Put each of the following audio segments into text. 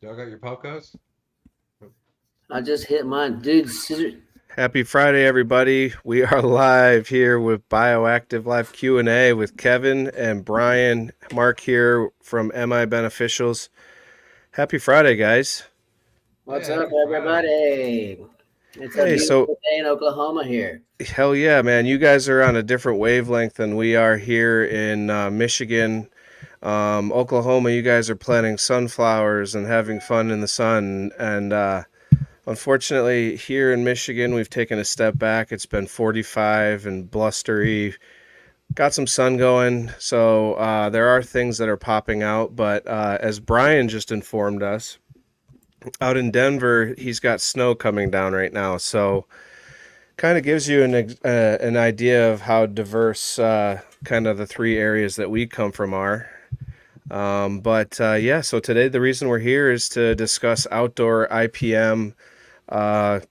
Y'all got your Palcos? I just hit mine, dude. Happy Friday, everybody. We are live here with Bioactive Live Q&A with Kevin and Brian. Mark here from MI Beneficials. Happy Friday, guys. What's Yeah, up, happy Friday. everybody? It's a Hey, so beautiful day in Oklahoma here. hell yeah, man. You guys are on a different wavelength than we are here in Michigan. Oklahoma, you guys are planting sunflowers and having fun in the sun. And unfortunately, here in Michigan, we've taken a step back. It's been 45 and blustery. Got some sun going, so there are things that are popping out. But as Brian just informed us, out in Denver, he's got snow coming down right now. So kind of gives you an idea of how diverse kind of the three areas that we come from are. But yeah, so today the reason we're here is to discuss outdoor IPM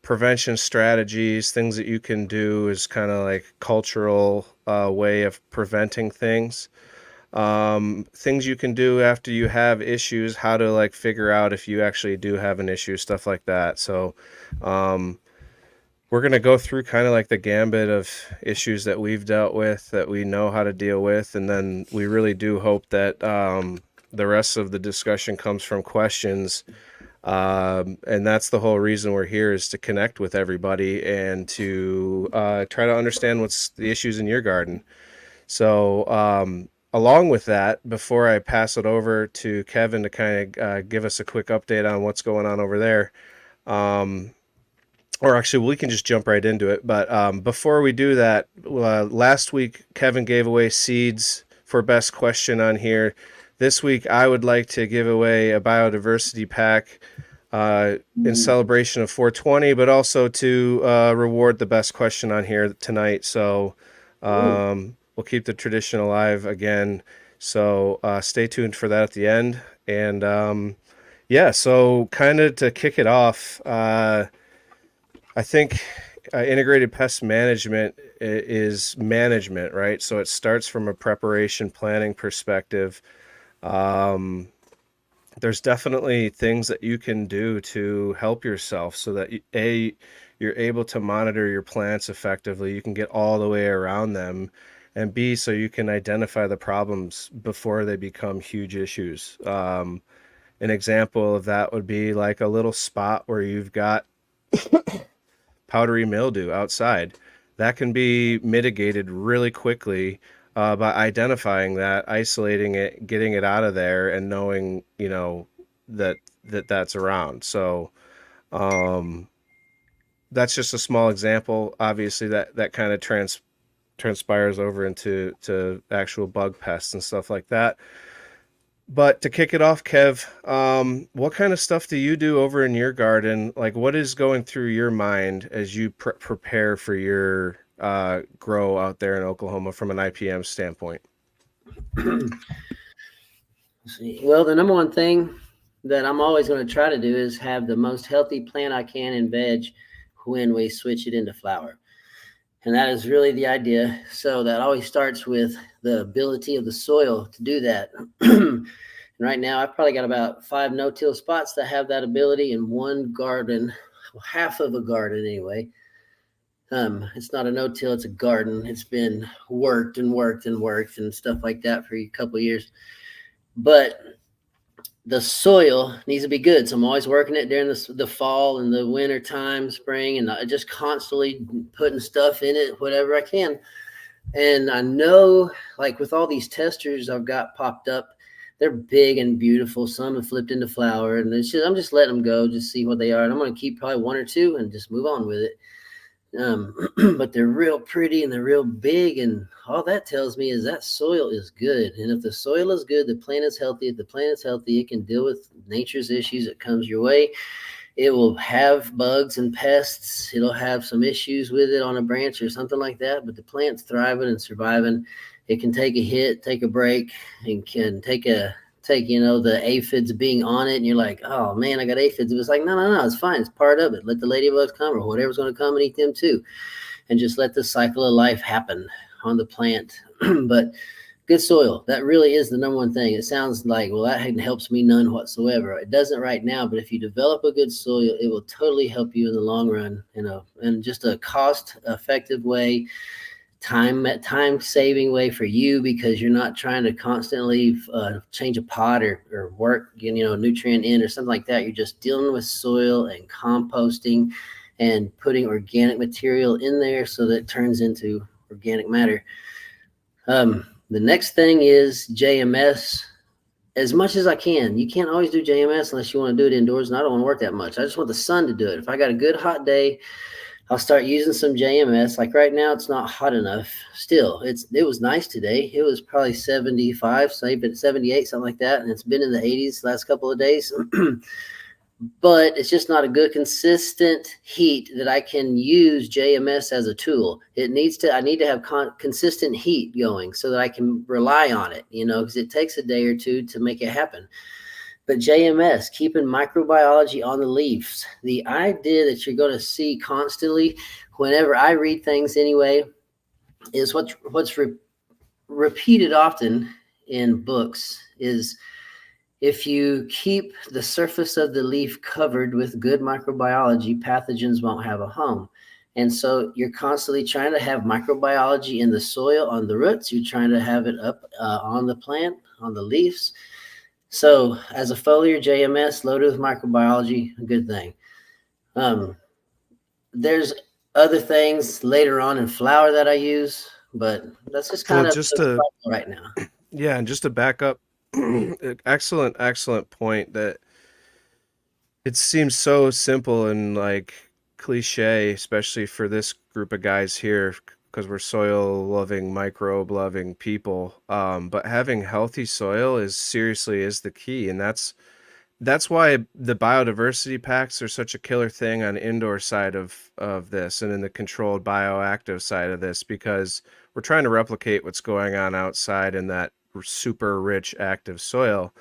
prevention strategies, things that you can do is kind of like cultural way of preventing things. Things you can do after you have issues, how to like figure out if you actually do have an issue, stuff like that. So, um, we're going to go through kind of like the gambit of issues that we've dealt with that we know how to deal with. And then we really do hope that the rest of the discussion comes from questions, and that's the whole reason we're here is to connect with everybody and to try to understand what's the issues in your garden. So, along with that, before I pass it over to Kevin to kind of give us a quick update on what's going on over there, um, or actually, we can just jump right into it. But before we do that, last week Kevin gave away seeds for best question on here. This week, I would like to give away a biodiversity pack in celebration of 420, but also to reward the best question on here tonight. So Ooh. we'll keep the tradition alive again. So stay tuned for that at the end. And yeah, so kind of to kick it off, I think integrated pest management is management, right? So it starts from a preparation planning perspective. Um, there's definitely things that you can do to help yourself so that you're able to monitor your plants effectively. You can get all the way around them, and B, so you can identify the problems before they become huge issues. An example of that would be like a little spot where you've got powdery mildew outside. That can be mitigated really quickly by identifying that, isolating it, getting it out of there, and knowing that that's around. So um, that's just a small example. Obviously, that kind of transpires over into actual bug pests and stuff like that. But to kick it off, Kev, what kind of stuff do you do over in your garden? Like, what is going through your mind as you prepare for your grow out there in Oklahoma from an IPM standpoint? See, well, the number one thing that I'm always going to try to do is have the most healthy plant I can in veg when we switch it into flower. And that is really the idea. So that always starts with the ability of the soil to do that. And right now, I've probably got about 5 no-till spots that have that ability in one garden, half of a garden anyway. It's not a no-till; it's a garden. It's been worked and worked and worked and stuff like that for a couple of years. But the soil needs to be good. So I'm always working it during the fall and the winter time, spring, and I just constantly putting stuff in it, whatever I can. And I know, like with all these testers I've got popped up, they're big and beautiful. Some have flipped into flower, and I'm just letting them go, just see what they are. And I'm going to keep probably one or two and just move on with it. But they're real pretty and they're real big, and all that tells me is that soil is good. And if the soil is good, the plant is healthy. If the plant is healthy, it can deal with nature's issues that comes your way. It will have bugs and pests. It'll have some issues with it on a branch or something like that, but the plant's thriving and surviving. It can take a hit, take a break, and can take the aphids being on it, and you're like, oh man, I got aphids. It was like, no, it's fine. It's part of it. Let the ladybugs come or whatever's going to come and eat them too, and just let the cycle of life happen on the plant. But Good soil. That really is the number one thing. It sounds like, well, that helps me none whatsoever. It doesn't right now, but if you develop a good soil, it will totally help you in the long run, in just a cost effective way, time saving way for you, because you're not trying to constantly change a pot or work, nutrient in or something like that. You're just dealing with soil and composting and putting organic material in there so that it turns into organic matter. The next thing is JMS. As much as I can. You can't always do JMS unless you want to do it indoors, and I don't want to work that much. I just want the sun to do it. If I got a good hot day, I'll start using some JMS. Like right now, it's not hot enough. Still, it was nice today. It was probably 75, so even 78, something like that, and it's been in the 80s the last couple of days. But it's just not a good consistent heat that I can use JMS as a tool. I need to have consistent heat going so that I can rely on it, because it takes a day or two to make it happen. But JMS, keeping microbiology on the leaves, the idea that you're going to see constantly whenever I read things anyway, is what's repeated often in books is, if you keep the surface of the leaf covered with good microbiology, pathogens won't have a home. And so you're constantly trying to have microbiology in the soil, on the roots. You're trying to have it up on the plant, on the leaves. So as a foliar, JMS loaded with microbiology, a good thing. There's other things later on in flower that I use, but that's just kind Well, of just to right now. yeah, and just to back up, excellent point that it seems so simple and like cliche, especially for this group of guys here, because we're soil loving, microbe loving people. But having healthy soil is the key, and that's why the biodiversity packs are such a killer thing on the indoor side of this, and in the controlled bioactive side of this, because we're trying to replicate what's going on outside in that super rich active soil.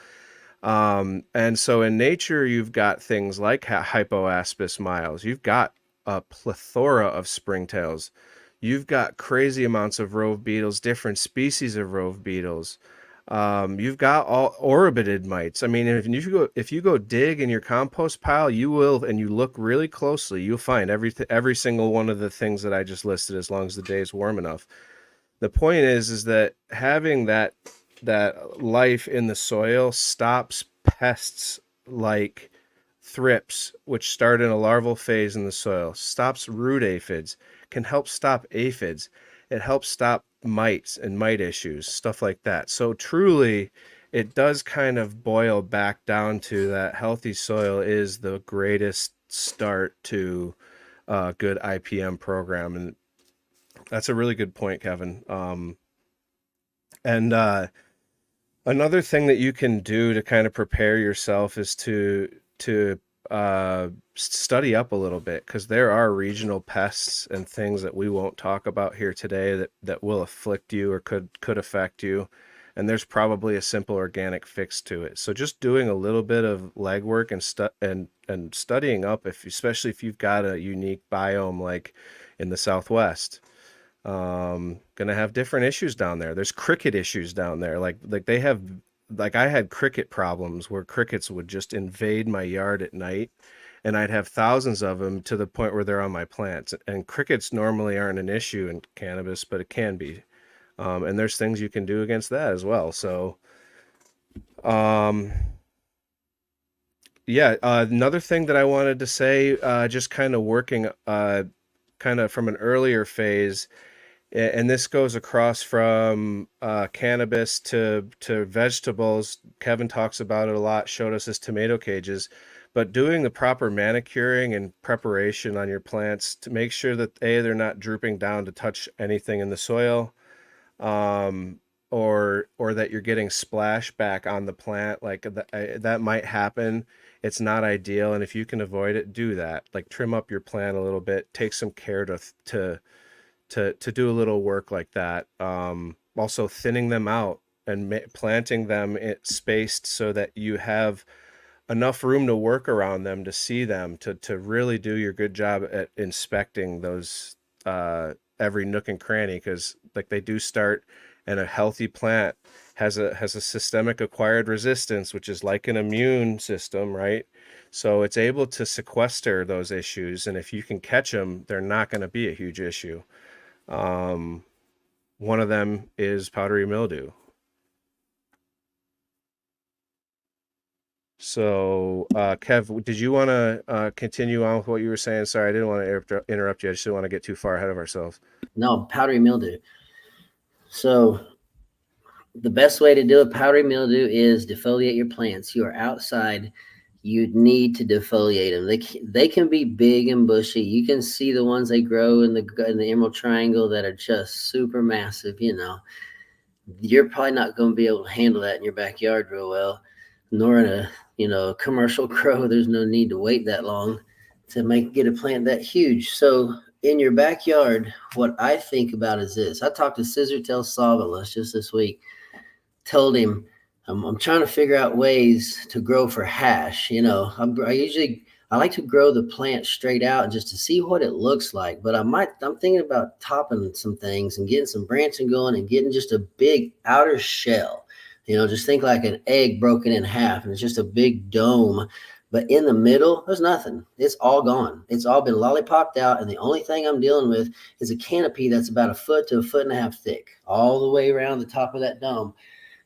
And so in nature, you've got things like hypoaspis miles. You've got a plethora of springtails. You've got crazy amounts of rove beetles, different species of rove beetles. You've got all orbited mites. I mean, if you go dig in your compost pile, you will, and you look really closely, you'll find every single one of the things that I just listed, as long as the day is warm enough. The point is that having that life in the soil stops pests like thrips, which start in a larval phase in the soil, stops root aphids, can help stop aphids. It helps stop mites and mite issues, stuff like that. So truly, it does kind of boil back down to that healthy soil is the greatest start to a good IPM program. And that's a really good point, Kevin. And another thing that you can do to kind of prepare yourself is to study up a little bit, because there are regional pests and things that we won't talk about here today that will afflict you or could affect you. And there's probably a simple organic fix to it. So just doing a little bit of legwork and studying up, especially if you've got a unique biome like in the Southwest. Gonna have different issues down there. There's cricket issues down there. Like they have, like I had cricket problems where crickets would just invade my yard at night, and I'd have thousands of them to the point where they're on my plants. And crickets normally aren't an issue in cannabis, but it can be. And there's things you can do against that as well. So, yeah, another thing that I wanted to say, just kind of working, kind of from an earlier phase, and this goes across from cannabis to vegetables. Kevin talks about it a lot, showed us his tomato cages, but doing the proper manicuring and preparation on your plants to make sure that they're not drooping down to touch anything in the soil, or that you're getting splashback on the plant, like that might happen. It's not ideal, and if you can avoid it, do that. Like trim up your plant a little bit, take some care to do a little work like that. Also thinning them out and planting them spaced so that you have enough room to work around them, to see them, to really do your good job at inspecting those every nook and cranny, because like they do start And a healthy plant has a systemic acquired resistance, which is like an immune system, right? So it's able to sequester those issues, and if you can catch them, they're not going to be a huge issue. One of them is powdery mildew. So, Kev, did you want to continue on with what you were saying? Sorry, I didn't want to interrupt you. I just didn't want to get too far ahead of ourselves. No, powdery mildew. So the best way to do a powdery mildew is defoliate your plants. You are outside. You need to defoliate them. They can be big and bushy. You can see the ones they grow in the Emerald Triangle that are just super massive. You're probably not going to be able to handle that in your backyard real well, nor in a commercial grow. There's no need to wait that long to get a plant that huge. So in your backyard, what I think about is this. I talked to Scissortail Sawvillus just this week. Told him I'm trying to figure out ways to grow for hash. I like to grow the plant straight out just to see what it looks like. But I'm thinking about topping some things and getting some branching going and getting just a big outer shell. Just think like an egg broken in half, and it's just a big dome. But in the middle, there's nothing. It's all gone. It's all been lollipopped out, and the only thing I'm dealing with is a canopy that's about a foot to a foot and a half thick, all the way around the top of that dome.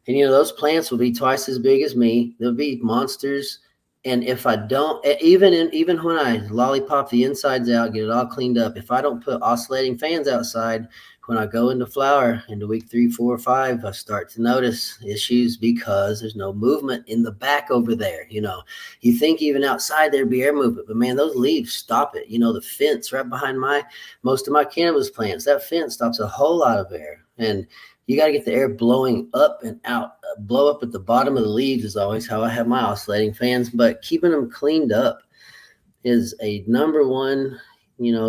And those plants will be twice as big as me. They'll be monsters. And if I don't, even when I lollipop the insides out, get it all cleaned up, if I don't put oscillating fans outside, when I go into flower into week 3, 4, 5, I start to notice issues because there's no movement in the back over there. You think even outside there'd be air movement, but man, those leaves stop it. The fence right behind most of my cannabis plants, that fence stops a whole lot of air. And you got to get the air blowing up and out. Blow up at the bottom of the leaves is always how I have my oscillating fans, but keeping them cleaned up is a number one,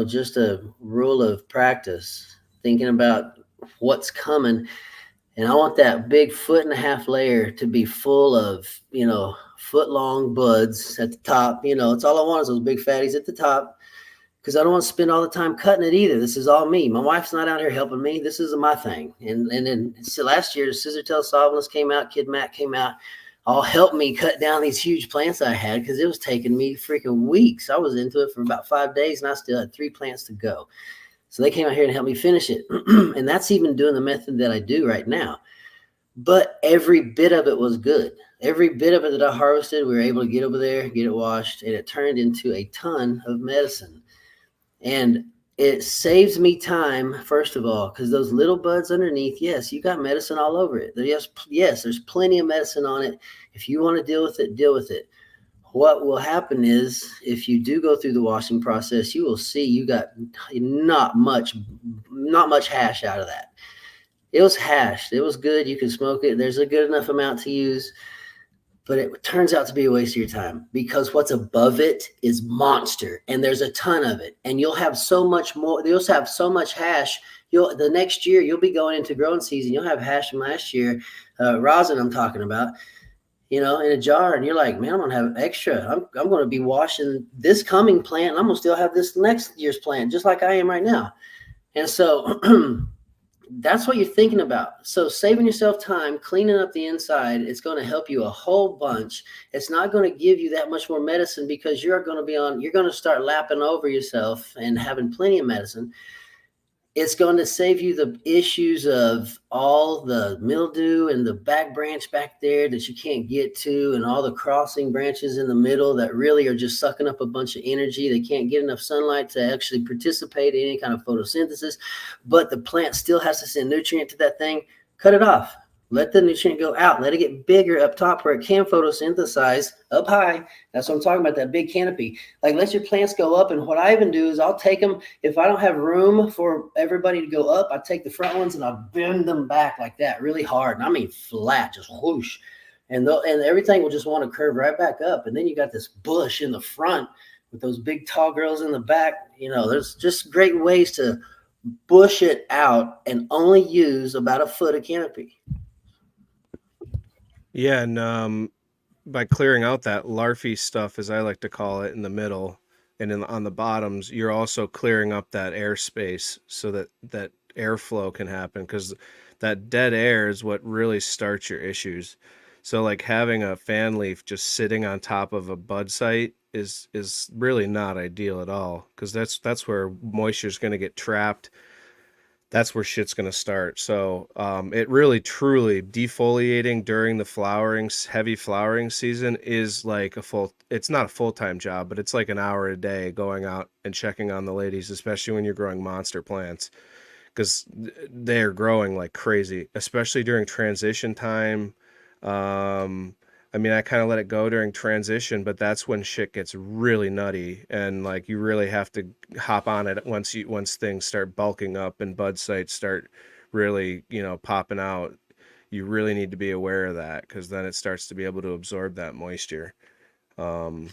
just a rule of practice, thinking about what's coming. And I want that big 1.5 foot layer to be full of, foot long buds at the top. It's all I want is those big fatties at the top, because I don't want to spend all the time cutting it either. This is all me. My wife's not out here helping me. This is my thing. And then last year, Scissortail Sawvillus came out, Kid Matt came out, all helped me cut down these huge plants I had, because it was taking me freaking weeks. I was into it for about 5 days, and I still had 3 plants to go. So they came out here and helped me finish it. And that's even doing the method that I do right now. But every bit of it was good. Every bit of it that I harvested, we were able to get over there, get it washed, and it turned into a ton of medicine. And it saves me time, first of all, because those little buds underneath, yes, you got medicine all over it. Yes, there's plenty of medicine on it. If you want to deal with it, deal with it. What will happen is, if you do go through the washing process, you will see you got not much hash out of that. It was hashed. It was good. You can smoke it. There's a good enough amount to use. But it turns out to be a waste of your time, because what's above it is monster, and there's a ton of it, and you'll have so much more. You'll have so much hash. The next year you'll be going into growing season. You'll have hash from last year, rosin I'm talking about, in a jar, and you're like, man, I'm gonna have extra. I'm going to be washing this coming plant, and I'm gonna still have this next year's plant, just like I am right now. And so that's what you're thinking about. So saving yourself time, cleaning up the inside, it's going to help you a whole bunch. It's not going to give you that much more medicine, because you're going to start lapping over yourself and having plenty of medicine. It's going to save you the issues of all the mildew and the back branch back there that you can't get to, and all the crossing branches in the middle that really are just sucking up a bunch of energy. They can't get enough sunlight to actually participate in any kind of photosynthesis, but the plant still has to send nutrient to that thing. Cut it off. Let the nutrient go out. Let it get bigger up top where it can photosynthesize up high. That's what I'm talking about, that big canopy. Like, let your plants go up. And what I even do is I'll take them, if I don't have room for everybody to go up, I take the front ones and I bend them back like that really hard. And I mean flat, just whoosh. And everything will just want to curve right back up. And then you got this bush in the front with those big tall girls in the back. There's just great ways to bush it out and only use about a foot of canopy. Yeah, and by clearing out that larvae stuff, as I like to call it, in the middle and on the bottoms, you're also clearing up that airspace so that airflow can happen. Because that dead air is what really starts your issues. So like having a fan leaf just sitting on top of a bud site is really not ideal at all, because that's where moisture is going to get trapped. That's where shit's going to start. So it really truly defoliating during the heavy flowering season is like it's not a full-time job, but it's like an hour a day going out and checking on the ladies, especially when you're growing monster plants, because they're growing like crazy, especially during transition time. Um, I mean, I kind of let it go during transition, but that's when shit gets really nutty, and like you really have to hop on it once things start bulking up and bud sites start really, popping out. You really need to be aware of that, because then it starts to be able to absorb that moisture. Um,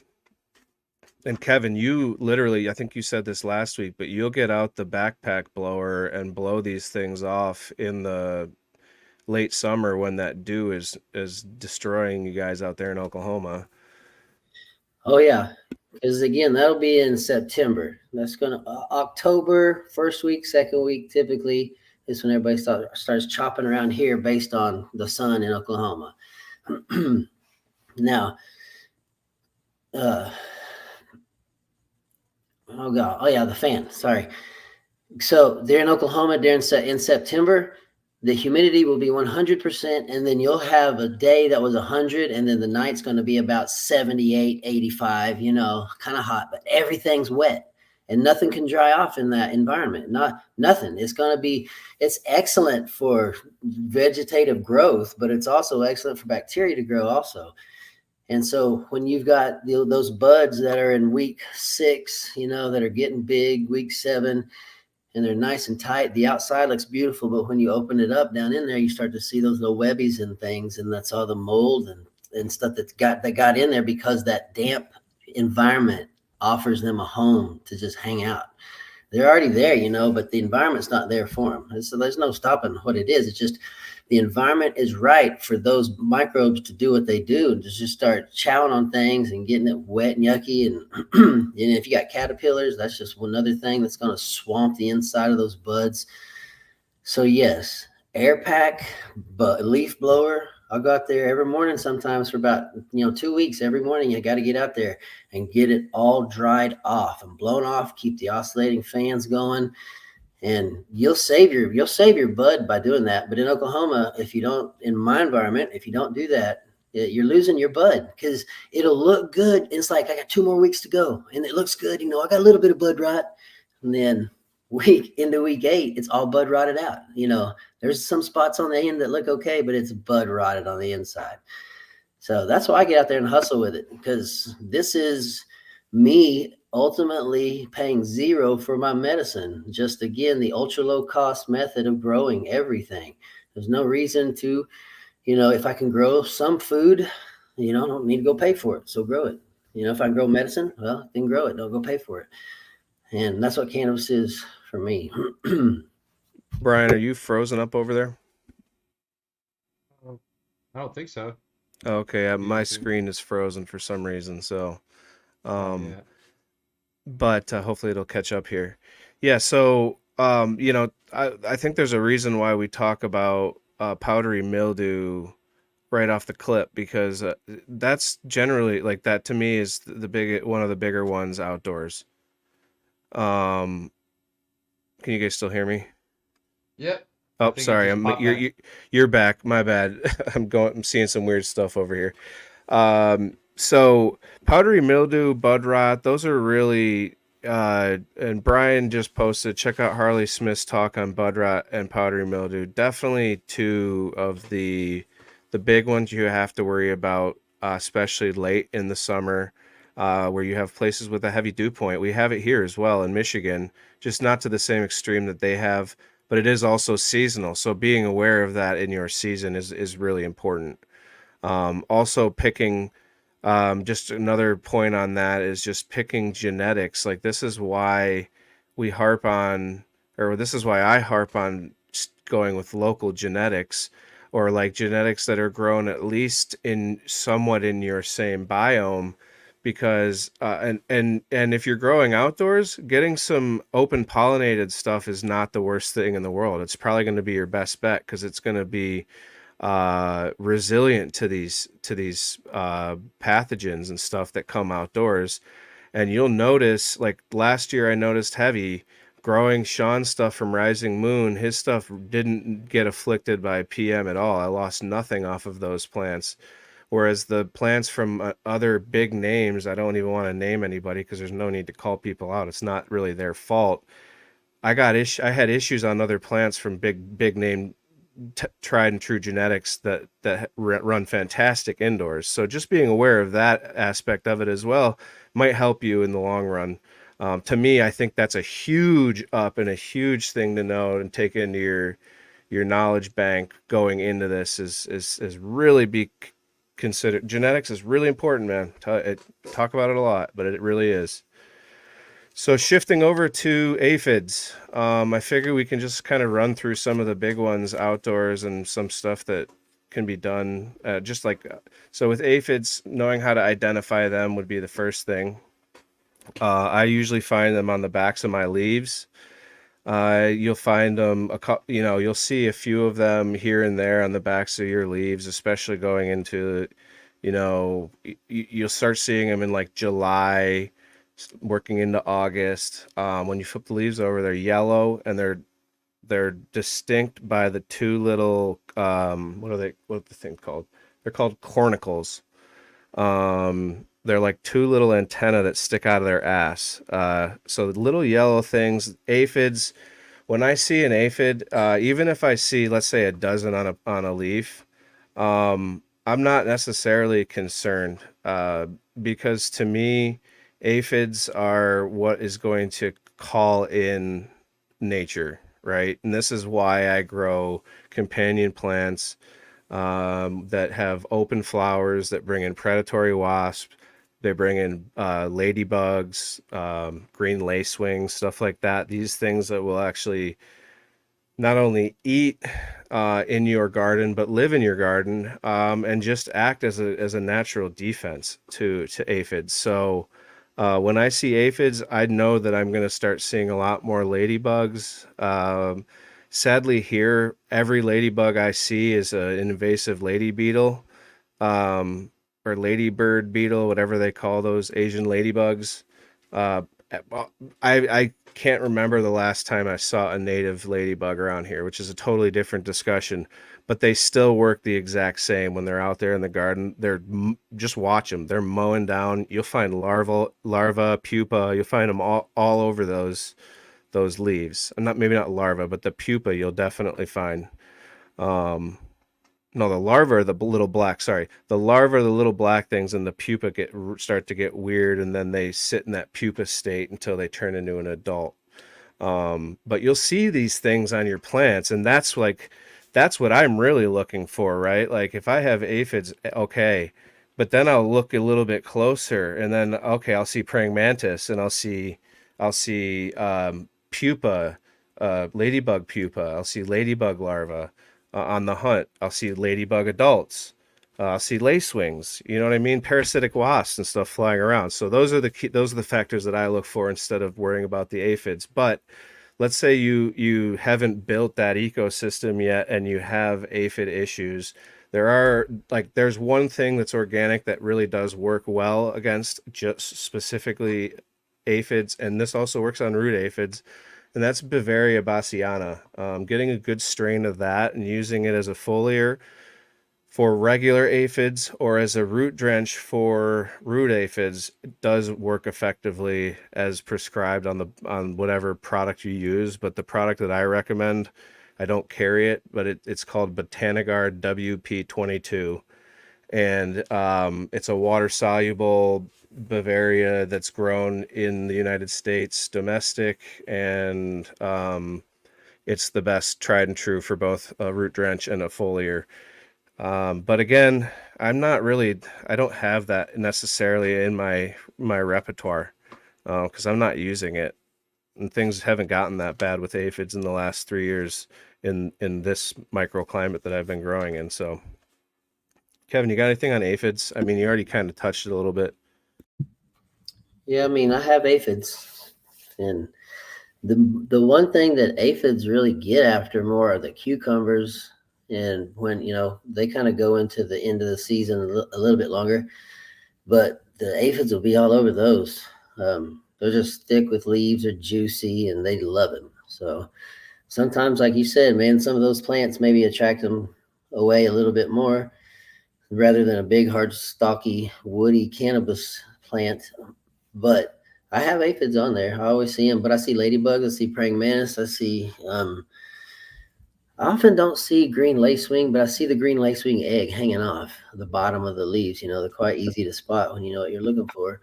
and Kevin, you literally, I think you said this last week, but you'll get out the backpack blower and blow these things off in the late summer when that dew is destroying you guys out there in Oklahoma. Oh yeah, because again, that'll be in September. That's gonna October first week, second week typically is when everybody starts chopping around here based on the sun in Oklahoma. Now, uh, oh god, oh yeah, the fan. Sorry. So they're in Oklahoma during in September. The humidity will be 100%, and then you'll have a day that was 100, and then the night's going to be about 78, 85, kind of hot, but everything's wet and nothing can dry off in that environment. Nothing. It's excellent for vegetative growth, but it's also excellent for bacteria to grow also. And so when you've got those buds that are in week 6, that are getting big, week 7, and they're nice and tight. The outside looks beautiful, but when you open it up down in there, you start to see those little webbies and things, and that's all the mold and stuff that got in there because that damp environment offers them a home to just hang out. They're already there, but the environment's not there for them. So there's no stopping what it is. It's just the environment is right for those microbes to do what they do and just start chowing on things and getting it wet and yucky. And if you got caterpillars, that's just one other thing that's going to swamp the inside of those buds. So yes, air pack, but leaf blower. I'll go out there every morning sometimes for about 2 weeks. Every morning you got to get out there and get it all dried off and blown off. Keep the oscillating fans going, and you'll save your bud by doing that. But in Oklahoma, in my environment, if you don't do that, you're losing your bud, because it'll look good. It's like I got 2 more weeks to go, and it looks good. I got a little bit of bud rot, and then into week 8, it's all bud rotted out. There's some spots on the end that look okay, but it's bud rotted on the inside. So that's why I get out there and hustle with it, because this is me ultimately paying zero for my medicine. Just again, the ultra low cost method of growing everything. There's no reason to, if I can grow some food, I don't need to go pay for it. So grow it. If I can grow medicine, well, then grow it. Don't go pay for it. And that's what cannabis is for me. Brian, are you frozen up over there? I don't think so. Okay, my too. screen is frozen for some reason, so Yeah. but hopefully it'll catch up here. Yeah, so I think there's a reason why we talk about powdery mildew right off the clip, because that's generally, like, that to me is one of the bigger ones outdoors. Can you guys still hear me? Yep. Oh, sorry. You're back. My bad. I'm seeing some weird stuff over here. So powdery mildew, bud rot, those are really and Brian just posted, check out Harley Smith's talk on bud rot and powdery mildew. Definitely two of the big ones you have to worry about, especially late in the summer, where you have places with a heavy dew point. We have it here as well in Michigan, just not to the same extreme that they have, but it is also seasonal. So being aware of that in your season is really important. Also picking, just another point on that is just picking genetics. Like, this is why we harp on, or this is why I harp on going with local genetics, or like genetics that are grown at least somewhat in your same biome, because and if you're growing outdoors, getting some open pollinated stuff is not the worst thing in the world. It's probably going to be your best bet because it's going to be resilient to these pathogens and stuff that come outdoors. And you'll notice, like last year, I noticed Heavy growing Sean's stuff from Rising Moon. His stuff didn't get afflicted by PM at all. I lost nothing off of those plants. Whereas the plants from other big names, I don't even want to name anybody because there's no need to call people out. It's not really their fault. I had issues on other plants from big name tried and true genetics that run fantastic indoors. So just being aware of that aspect of it as well might help you in the long run. To me, I think that's a huge up and a huge thing to know and take into your knowledge bank going into this is really be considered. Genetics is really important, man. Talk about it a lot, but it really is. So shifting over to aphids, I figure we can just kind of run through some of the big ones outdoors and some stuff that can be done. So with aphids, knowing how to identify them would be the first thing. I usually find them on the backs of my leaves. You'll find them, you'll see a few of them here and there on the backs of your leaves, especially going into, you'll start seeing them in like July, working into August. When you flip the leaves over, they're yellow and they're distinct by the two little what's the thing called? They're called cornicles. They're like two little antennae that stick out of their ass. So the little yellow things, aphids. When I see an aphid, even if I see, let's say, a dozen on a leaf, I'm not necessarily concerned because to me, aphids are what is going to call in nature, right? And this is why I grow companion plants that have open flowers that bring in predatory wasps. They bring in ladybugs, green lacewings, stuff like that. These things that will actually not only eat in your garden, but live in your garden and just act as a natural defense to aphids. So when I see aphids, I know that I'm going to start seeing a lot more ladybugs. Sadly, here, every ladybug I see is an invasive lady beetle or ladybird beetle, whatever they call those Asian ladybugs. I can't remember the last time I saw a native ladybug around here, which is a totally different discussion, but they still work the exact same when they're out there in the garden. Just watch them. They're mowing down. You'll find larva, pupa. You'll find them all over those leaves. Maybe not larva, but the pupa you'll definitely find. No, the larvae are the little black. Sorry, the larvae are the little black things, and the pupa start to get weird, and then they sit in that pupa state until they turn into an adult. But you'll see these things on your plants, and that's what I'm really looking for, right? Like if I have aphids, okay, but then I'll look a little bit closer, and then okay, I'll see praying mantis, and I'll see pupa, ladybug pupa. I'll see ladybug larvae. On the hunt, I'll see ladybug adults. I'll see lacewings. You know what I mean? Parasitic wasps and stuff flying around. So those are the factors that I look for instead of worrying about the aphids. But let's say you haven't built that ecosystem yet and you have aphid issues. There's one thing that's organic that really does work well against just specifically aphids, and this also works on root aphids. And that's Bavaria bassiana. Getting a good strain of that and using it as a foliar for regular aphids or as a root drench for root aphids does work effectively as prescribed on whatever product you use. But the product that I recommend, I don't carry it, but it's called Botanigard WP22. And it's a water-soluble Bavaria that's grown in the United States, domestic, and it's the best tried and true for both a root drench and a foliar. But again, I don't have that necessarily in my repertoire because I'm not using it, and things haven't gotten that bad with aphids in the last 3 years in this microclimate that I've been growing in. So Kevin, you got anything on aphids? I mean, you already kind of touched it a little bit. Yeah, I mean, I have aphids, and the one thing that aphids really get after more are the cucumbers. And when they kind of go into the end of the season a little bit longer, but the aphids will be all over those. They're just thick with leaves, are juicy, and they love them. So sometimes, like you said, man, some of those plants maybe attract them away a little bit more rather than a big, hard, stocky, woody cannabis plant. But I have aphids on there. I always see them, but I see ladybugs, I see praying mantis, I see. I often don't see green lacewing, but I see the green lacewing egg hanging off the bottom of the leaves. They're quite easy to spot when you know what you're looking for.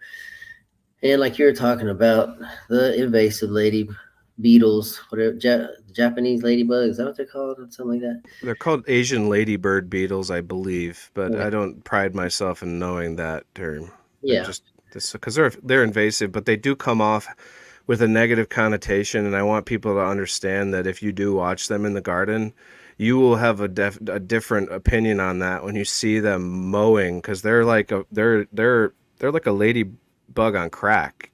And like you were talking about, the invasive lady beetles, whatever, Japanese ladybug, is that what they're called? Or something like that? They're called Asian ladybird beetles, I believe, but Okay. I don't pride myself in knowing that term. They're Yeah. just because they're invasive, but they do come off with a negative connotation, and I want people to understand that if you do watch them in the garden, you will have a different opinion on that when you see them mowing, because they're like a ladybug on crack.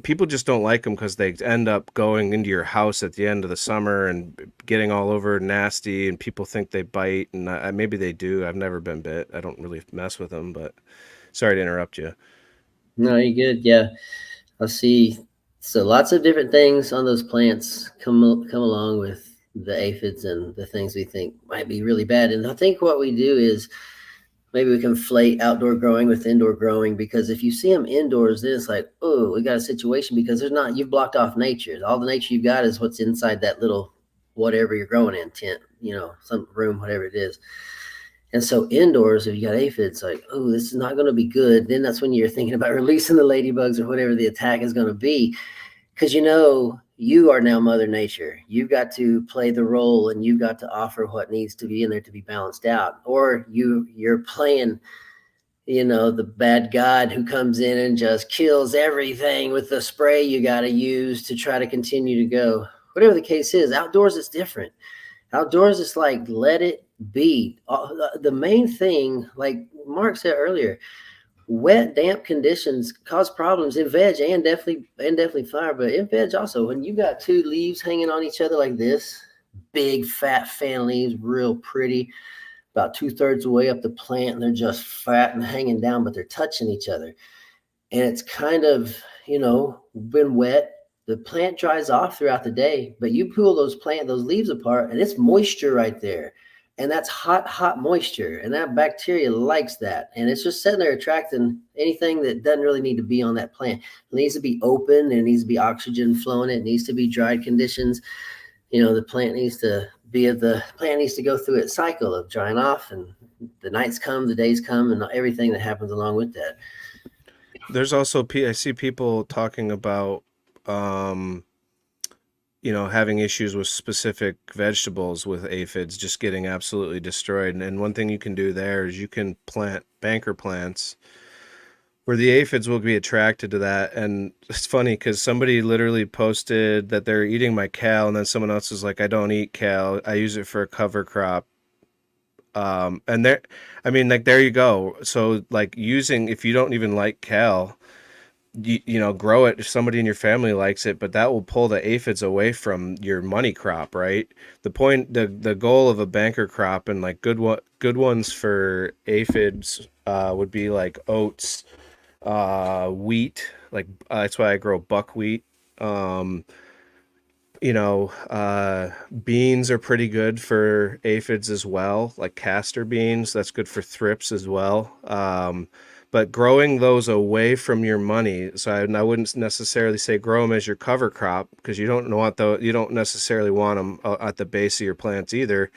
People just don't like them because they end up going into your house at the end of the summer and getting all over nasty, and people think they bite, and maybe they do. I've never been bit. I don't really mess with them, but sorry to interrupt you. No, you're good. Yeah. I see. So lots of different things on those plants come along with the aphids and the things we think might be really bad. And I think what we do is maybe we conflate outdoor growing with indoor growing, because if you see them indoors, then it's like, oh, we got a situation, because you've blocked off nature. All the nature you've got is what's inside that little whatever you're growing in, tent, some room, whatever it is. And so indoors, if you got aphids, like, oh, this is not going to be good. Then that's when you're thinking about releasing the ladybugs or whatever the attack is going to be, because you are now Mother Nature. You've got to play the role, and you've got to offer what needs to be in there to be balanced out. Or you're playing, the bad god who comes in and just kills everything with the spray you got to use to try to continue to go. Whatever the case is, outdoors it's different. Outdoors it's like, let it be. The main thing, like Mark said earlier, wet, damp conditions cause problems in veg and definitely flower, but in veg also. When you got two leaves hanging on each other like this, big fat fan leaves, real pretty, about 2/3 of the way up the plant, and they're just fat and hanging down, but they're touching each other. And it's kind of, been wet. The plant dries off throughout the day, but you pull those leaves apart, and it's moisture right there. And that's hot moisture. And that bacteria likes that. And it's just sitting there attracting anything that doesn't really need to be on that plant. It needs to be open, and it needs to be oxygen flowing. It needs to be dried conditions. The plant needs to go through its cycle of drying off, and the nights come, the days come, and everything that happens along with that. There's also I see people talking about having issues with specific vegetables with aphids just getting absolutely destroyed. And one thing you can do there is you can plant banker plants where the aphids will be attracted to that. And it's funny because somebody literally posted that they're eating my kale, and then someone else is like, I don't eat kale, I use it for a cover crop. And there, I mean, like, there you go. So like, if you don't even like kale, grow it if somebody in your family likes it, but that will pull the aphids away from your money crop, right? The goal of a banker crop, and like good ones for aphids would be like oats, wheat, like that's why I grow buckwheat. Beans are pretty good for aphids as well, like castor beans. That's good for thrips as well. But growing those away from your money, so I wouldn't necessarily say grow them as your cover crop, because you don't necessarily want them at the base of your plants either.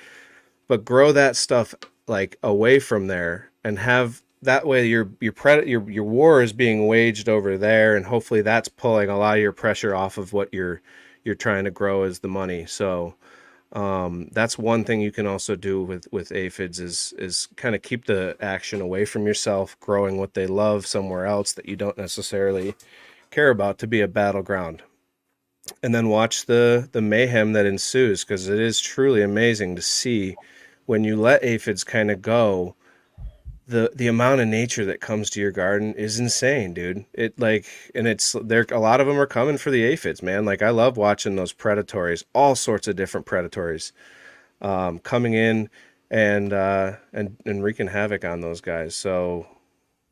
But grow that stuff like away from there, and have that way your war is being waged over there, and hopefully that's pulling a lot of your pressure off of what you're trying to grow as the money. So that's one thing you can also do with aphids is kind of keep the action away from yourself, growing what they love somewhere else that you don't necessarily care about to be a battleground. And then watch the mayhem that ensues, because it is truly amazing to see when you let aphids kind of go, the amount of nature that comes to your garden is insane, dude. It like, and it's there. A lot of them are coming for the aphids, man. Like I love watching those predatories, all sorts of different predatories, coming in and wreaking havoc on those guys. So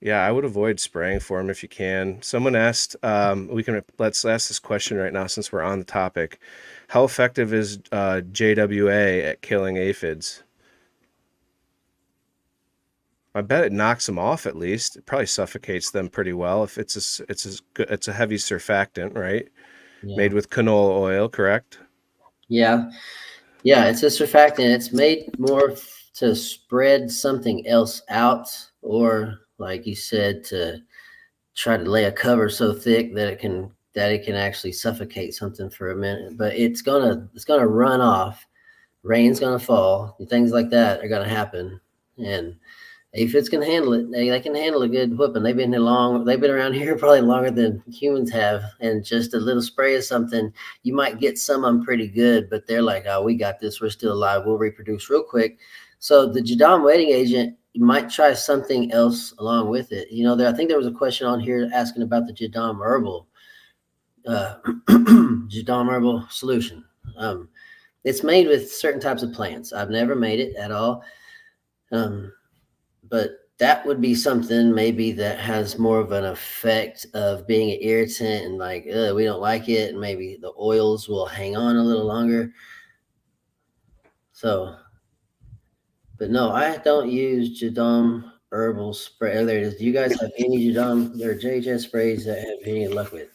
yeah, I would avoid spraying for them if you can. Someone asked, let's ask this question right now since we're on the topic. How effective is JWA at killing aphids? I bet it knocks them off at least. It probably suffocates them pretty well if it's a heavy surfactant, right? Yeah. Made with canola oil, correct? Yeah. Yeah. It's a surfactant. It's made more to spread something else out, or like you said, to try to lay a cover so thick that it can actually suffocate something for a minute. But it's gonna run off. Rain's gonna fall. Things like that are gonna happen, and aphids can handle it. They can handle a good whooping. They've been here long. They've been around here probably longer than humans have. And just a little spray of something, you might get some of them pretty good, but they're like, "Oh, we got this. We're still alive. We'll reproduce real quick." So the Jadam wetting agent, you might try something else along with it. I think there was a question on here asking about the Jadam herbal, Jadam herbal solution. It's made with certain types of plants. I've never made it at all. But that would be something maybe that has more of an effect of being an irritant and like, we don't like it, and maybe the oils will hang on a little longer. So, but no, I don't use Jadam herbal spray. Oh, there it is. Do you guys have any Jadam or JHS sprays that have any luck with?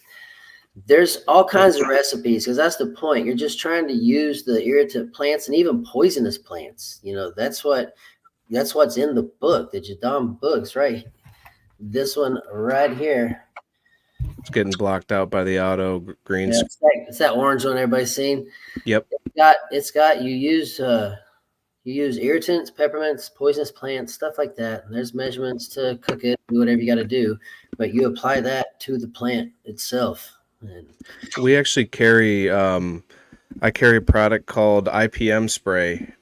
There's all kinds of recipes, because that's the point. You're just trying to use the irritant plants and even poisonous plants. That's what's in the book, the Jadam books, right? This one right here. It's getting blocked out by the auto green. Yeah, it's that orange one everybody's seen. Yep. It's got you use irritants, peppermints, poisonous plants, stuff like that. And there's measurements to cook it, do whatever you got to do, but you apply that to the plant itself. And we actually carry I carry a product called IPM spray,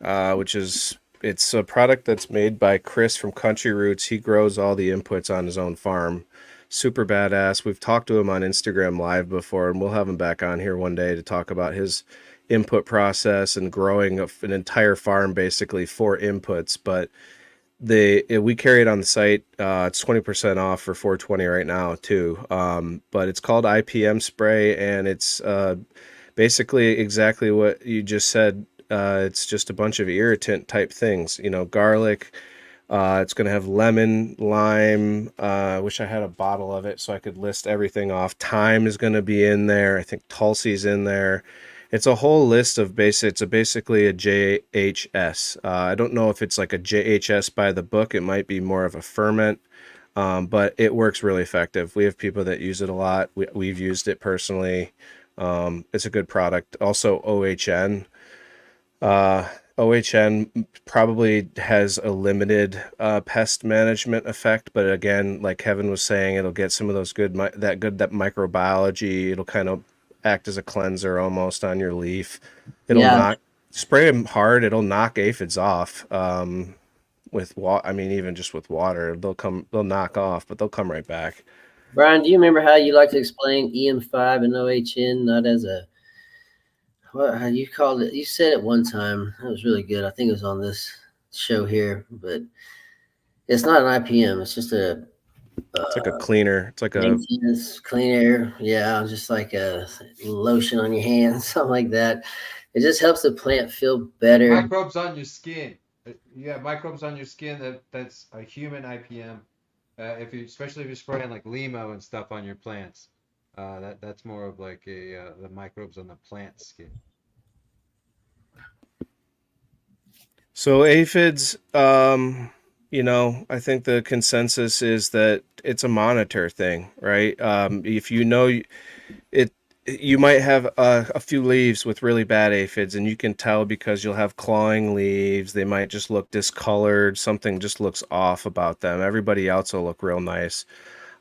it's a product that's made by Chris from Country Roots. He grows all the inputs on his own farm. Super badass. We've talked to him on Instagram Live before, and we'll have him back on here one day to talk about his input process and growing an entire farm basically for inputs. But we carry it on the site. It's 20% off for $420 right now too. But it's called IPM spray, and it's basically exactly what you just said. It's just a bunch of irritant type things, garlic. It's going to have lemon, lime. I wish I had a bottle of it so I could list everything off. Thyme is going to be in there. I think Tulsi's in there. It's a whole list of it's basically a JHS. I don't know if it's like a JHS by the book. It might be more of a ferment, but it works really effective. We have people that use it a lot. We've used it personally. It's a good product. Also, OHN. OHN probably has a limited pest management effect, but again, like Kevin was saying, it'll get some of those that microbiology. It'll kind of act as a cleanser almost on your leaf. It'll spray them hard. It'll knock aphids off. With water, I mean, even just with water, they'll knock off, but they'll come right back. Brian, do you remember how you like to explain EM5 and OHN not as how you called it? You said it one time. That was really good. I think it was on this show here, but it's not an IPM. It's just it's like a cleaner. It's like a clean air. Yeah, just like a lotion on your hands, something like that. It just helps the plant feel better. Microbes on your skin. Yeah, microbes on your skin. That's a human IPM. Especially if you're spraying like limo and stuff on your plants, that's more of like the microbes on the plant skin. So aphids, I think the consensus is that it's a monitor thing, right? If it, you might have a few leaves with really bad aphids, and you can tell because you'll have clawing leaves. They might just look discolored. Something just looks off about them. Everybody else will look real nice.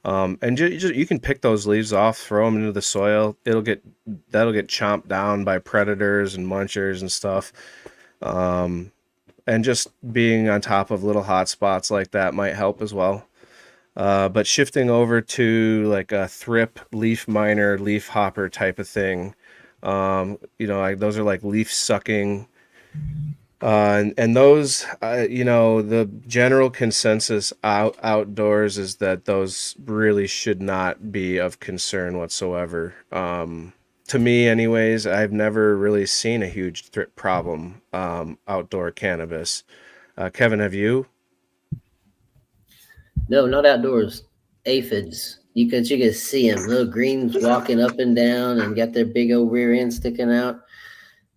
And you can pick those leaves off, throw them into the soil. That'll get chomped down by predators and munchers and stuff. and just being on top of little hot spots like that might help as well. But shifting over to like a thrip, leaf miner, leaf hopper type of thing, like those are like leaf sucking. And those, the general consensus outdoors is that those really should not be of concern whatsoever. To me, anyways, I've never really seen a huge thrip problem outdoor cannabis. Kevin, have you? No, not outdoors. Aphids. You can see them, little greens walking up and down, and got their big old rear end sticking out.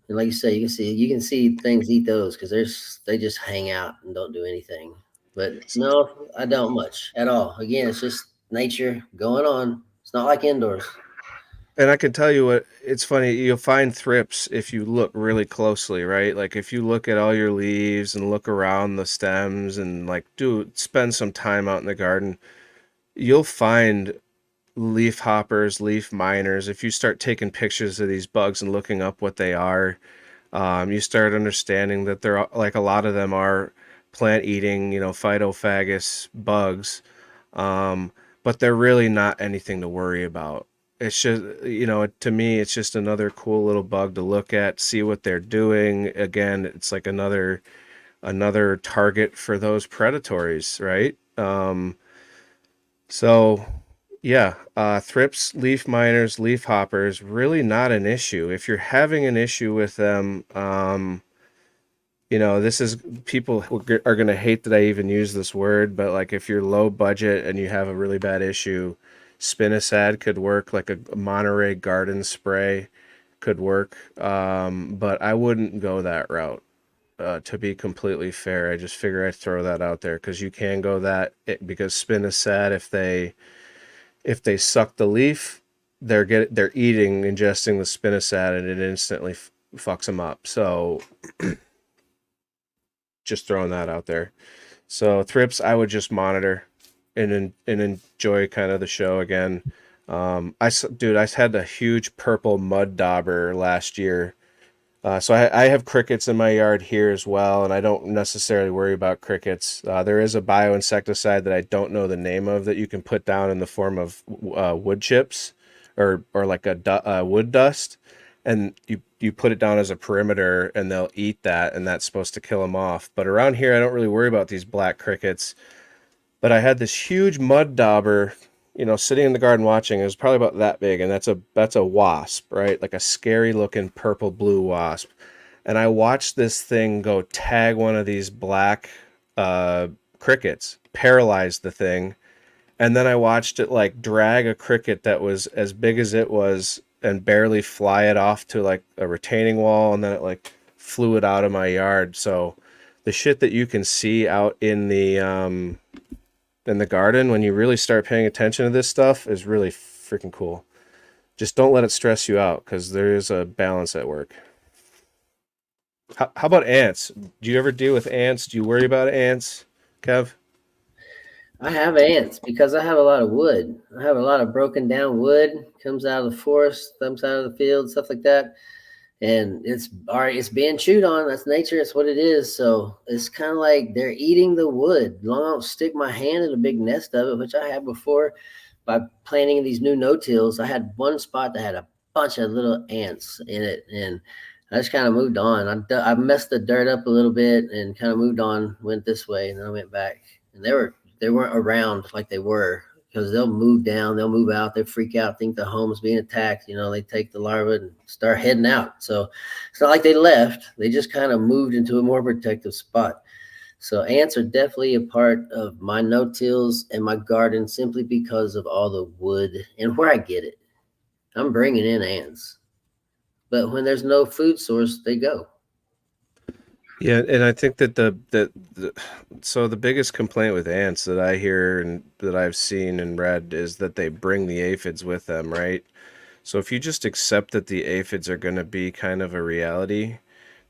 And like you say, you can see things eat those because they just hang out and don't do anything. But no, I don't much at all. Again, it's just nature going on. It's not like indoors. And I can tell you what, it's funny, you'll find thrips if you look really closely, right? Like if you look at all your leaves and look around the stems and like spend some time out in the garden, you'll find leaf hoppers, leaf miners. If you start taking pictures of these bugs and looking up what they are, you start understanding that they're like a lot of them are plant eating, phytophagous bugs. But they're really not anything to worry about. It's just, to me, it's just another cool little bug to look at, see what they're doing. Again, it's like another target for those predatories, right? So yeah, thrips, leaf miners, leaf hoppers, really not an issue. If you're having an issue with them, this is people are going to hate that I even use this word, but like if you're low budget and you have a really bad issue, spinosad could work, like a Monterey garden spray could work. But I wouldn't go that route. To be completely fair, I just figure I'd throw that out there because you can go because spinosad, if they suck the leaf, they're ingesting the spinosad, and it instantly fucks them up. So just throwing that out there. So thrips, I would just monitor and enjoy kind of the show again. I had a huge purple mud dauber last year. So I have crickets in my yard here as well, and I don't necessarily worry about crickets. There is a bioinsecticide that I don't know the name of that you can put down in the form of wood chips or like a wood dust, and you put it down as a perimeter, and they'll eat that, and that's supposed to kill them off. But around here, I don't really worry about these black crickets. But I had this huge mud dauber, sitting in the garden watching. It was probably about that big, and that's a wasp, right? Like a scary looking purple blue wasp. And I watched this thing go tag one of these black crickets, paralyze the thing, and then I watched it like drag a cricket that was as big as it was and barely fly it off to like a retaining wall, and then it like flew it out of my yard. So the shit that you can see out in the garden when you really start paying attention to this stuff is really freaking cool. Just don't let it stress you out because there is a balance at work. How about ants? Do you ever deal with ants? Do you worry about ants, Kev? I have ants because I have a lot of wood. I have a lot of broken down wood, comes out of the forest, comes out of the field, stuff like that. And it's all right, it's being chewed on. That's nature, it's what it is. So it's kind of like they're eating the wood. Long I don't stick my hand in a big nest of it, which I had before by planting these new no-tills. I had one spot that had a bunch of little ants in it, and I just kind of moved on. I messed the dirt up a little bit and kind of moved on, went this way, and then I went back. And they weren't around like they were because they'll move down, they'll move out, they freak out, think the home's being attacked. They take the larva and start heading out. So it's not like they left. They just kind of moved into a more protective spot. So ants are definitely a part of my no-tills and my garden simply because of all the wood and where I get it. I'm bringing in ants. But when there's no food source, they go. Yeah, and I think that so the biggest complaint with ants that I hear and that I've seen and read is that they bring the aphids with them, right? So if you just accept that the aphids are going to be kind of a reality,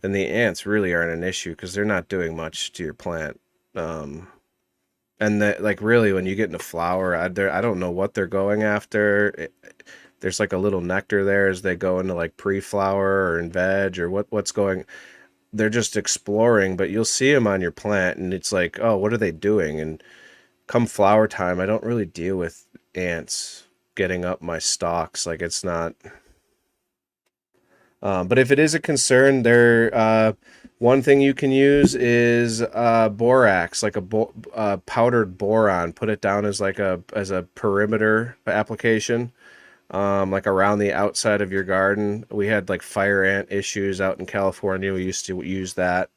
then the ants really aren't an issue because they're not doing much to your plant. And that, like, really, when you get into flower, I don't know what they're going after. There's like a little nectar there as they go into like pre-flower or in veg or what's going. they're just exploring, but you'll see them on your plant and it's like, oh, what are they doing? And come flower time, I don't really deal with ants getting up my stalks. Like it's not, but if it is a concern, one thing you can use is borax, like a powdered boron. Put it down as like as a perimeter application, like around the outside of your garden. We had like fire ant issues out in California. We used to use that.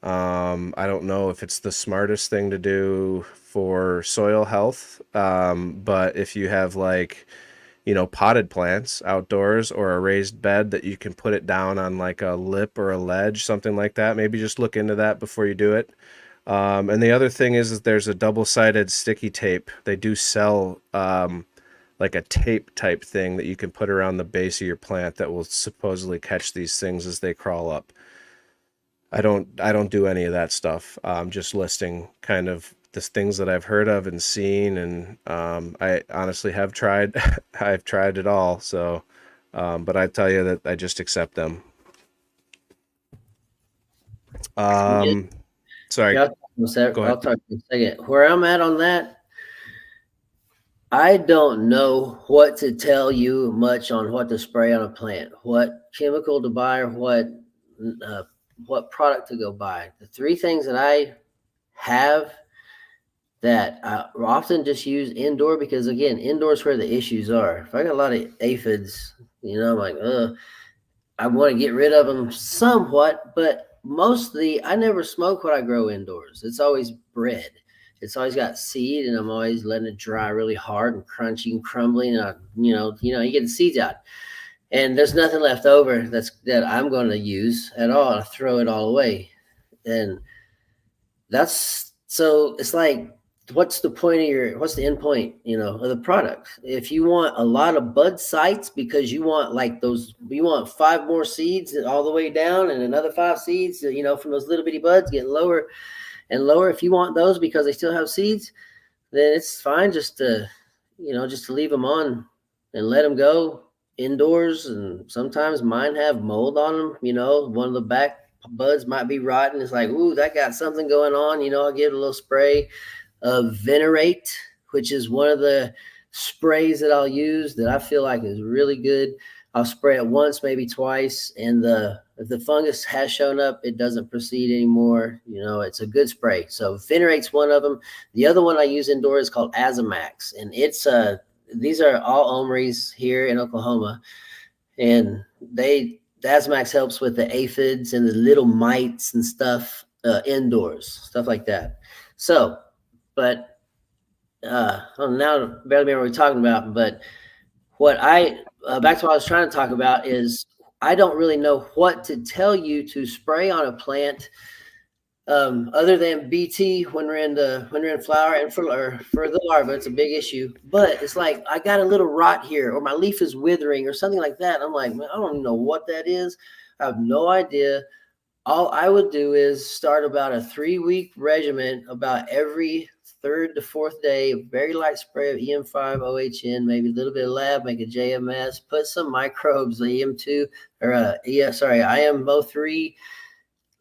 I don't know if it's the smartest thing to do for soil health, but if you have like, potted plants outdoors or a raised bed that you can put it down on like a lip or a ledge, something like that. Maybe just look into that before you do it. And the other thing is that there's a double-sided sticky tape. They do sell like a tape type thing that you can put around the base of your plant that will supposedly catch these things as they crawl up. I don't do any of that stuff. I'm just listing kind of the things that I've heard of and seen, and I honestly have tried. I've tried it all. So, but I tell you that I just accept them. Sorry. Yeah, I'll talk in a second. Where I'm at on that, I don't know what to tell you much on what to spray on a plant, what chemical to buy, or what product to go buy. The three things that I have that I often just use indoor, because again, indoors where the issues are. If I got a lot of aphids, I'm like, I want to get rid of them somewhat, but mostly I never smoke what I grow indoors. It's always bred. It's always got seed, and I'm always letting it dry really hard and crunchy and crumbly, and you get the seeds out, and there's nothing left over that I'm going to use at all. I throw it all away, and so it's like, what's the end point, of the product? If you want a lot of bud sites because you want 5 more seeds all the way down and another 5 seeds, from those little bitty buds getting lower and lower. If you want those because they still have seeds, then it's fine just to leave them on and let them go indoors. And sometimes mine have mold on them. One of the back buds might be rotten. It's like, ooh, that got something going on. I'll give it a little spray of Venerate, which is one of the sprays that I'll use that I feel like is really good. I'll spray it once, maybe twice, and if the fungus has shown up, it doesn't proceed anymore. It's a good spray. So Venerate's one of them. The other one I use indoors is called Azamax, and these are all OMRIs here in Oklahoma, and the Azamax helps with the aphids and the little mites and stuff indoors, stuff like that. So, but now barely remember what we're talking about. But what back to what I was trying to talk about is I don't really know what to tell you to spray on a plant, other than BT when we're in flower, and for the larva, it's a big issue. But it's like, I got a little rot here, or my leaf is withering, or something like that. I'm like, man, I don't know what that is. I have no idea. All I would do is start about a 3-week regimen, about every 3rd to 4th day, a very light spray of EM5 OHN, maybe a little bit of lab, make a JMS, put some microbes, EM2 or IMO3,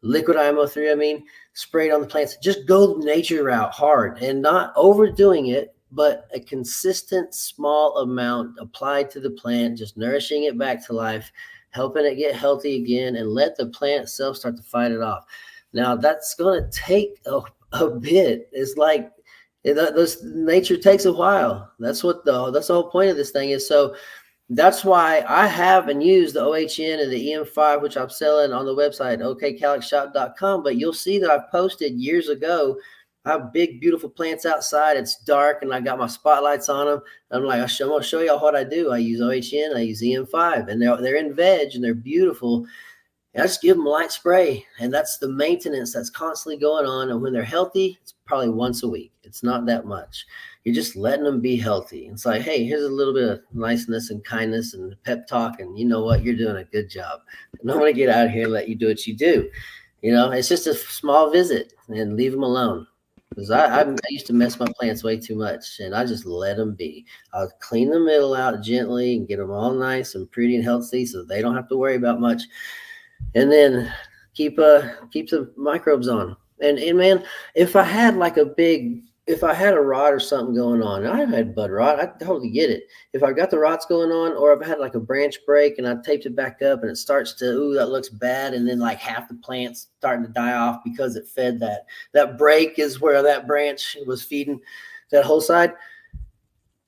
liquid IMO3, sprayed on the plants. Just go the nature route hard and not overdoing it, but a consistent small amount applied to the plant, just nourishing it back to life, helping it get healthy again, and let the plant itself start to fight it off. Now, that's going to take a bit. It's like nature takes a while. That's the whole point of this thing is. So that's why I have and use the OHN and the EM5, which I'm selling on the website, okcalyxshop.com. But you'll see that I've posted years ago. I have big, beautiful plants outside. It's dark, and I got my spotlights on them. I'm like, I'm going to show y'all what I do. I use OHN, I use EM5, and they're in veg, and they're beautiful. And I just give them a light spray, and that's the maintenance that's constantly going on. And when they're healthy, it's probably once a week. It's not that much. You're just letting them be healthy. It's like, hey, here's a little bit of niceness and kindness and pep talk, and you know what? You're doing a good job. And I'm going to get out of here and let you do what you do. It's just a small visit, and leave them alone. Because I used to mess my plants way too much, and I just let them be. I'll clean the middle out gently and get them all nice and pretty and healthy so they don't have to worry about much. And then keep the microbes on. And man, if I had a rot or something going on, I've had bud rot, I totally get it. If I've got the rots going on, or I've had like a branch break and I taped it back up and it starts to, ooh, that looks bad, and then like half the plant's starting to die off because it fed that break is where that branch was feeding that whole side.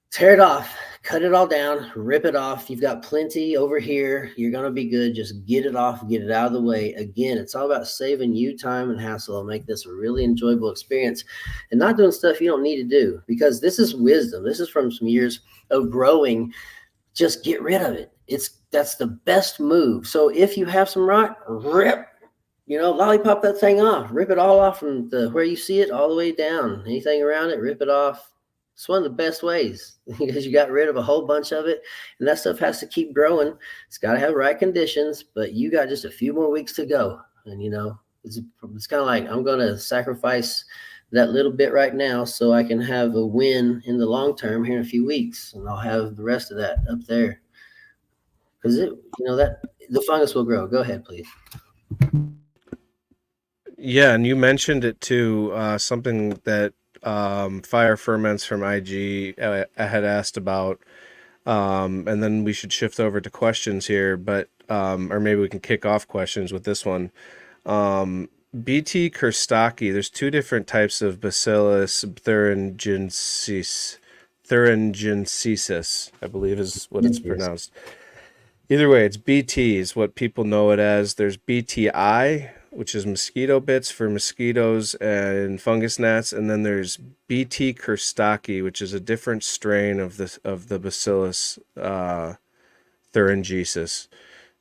Tear it off, cut it all down, rip it off. You've got plenty over here. You're going to be good. Just get it off, get it out of the way. Again, it's all about saving you time and hassle and make this a really enjoyable experience and not doing stuff you don't need to do, because this is wisdom. This is from some years of growing. Just get rid of it. That's the best move. So if you have some rot, rip, lollipop that thing off, rip it all off from where you see it all the way down. Anything around it, rip it off. It's one of the best ways because you got rid of a whole bunch of it, and that stuff has to keep growing. It's got to have the right conditions, but you got just a few more weeks to go. And, it's kind of like I'm going to sacrifice that little bit right now so I can have a win in the long term here in a few weeks, and I'll have the rest of that up there because that the fungus will grow. Go ahead, please. Yeah, and you mentioned it too, something that Fire Ferments from IG had asked about, and then we should shift over to questions here, but or maybe we can kick off questions with this one. BT kurstaki, there's two different types of Bacillus thuringiensis, I believe is what it's pronounced. Either way, it's BT is what people know it as. There's BTI, which is mosquito bits for mosquitoes and fungus gnats, and then there's BT kurstaki, which is a different strain of the Bacillus thuringiensis.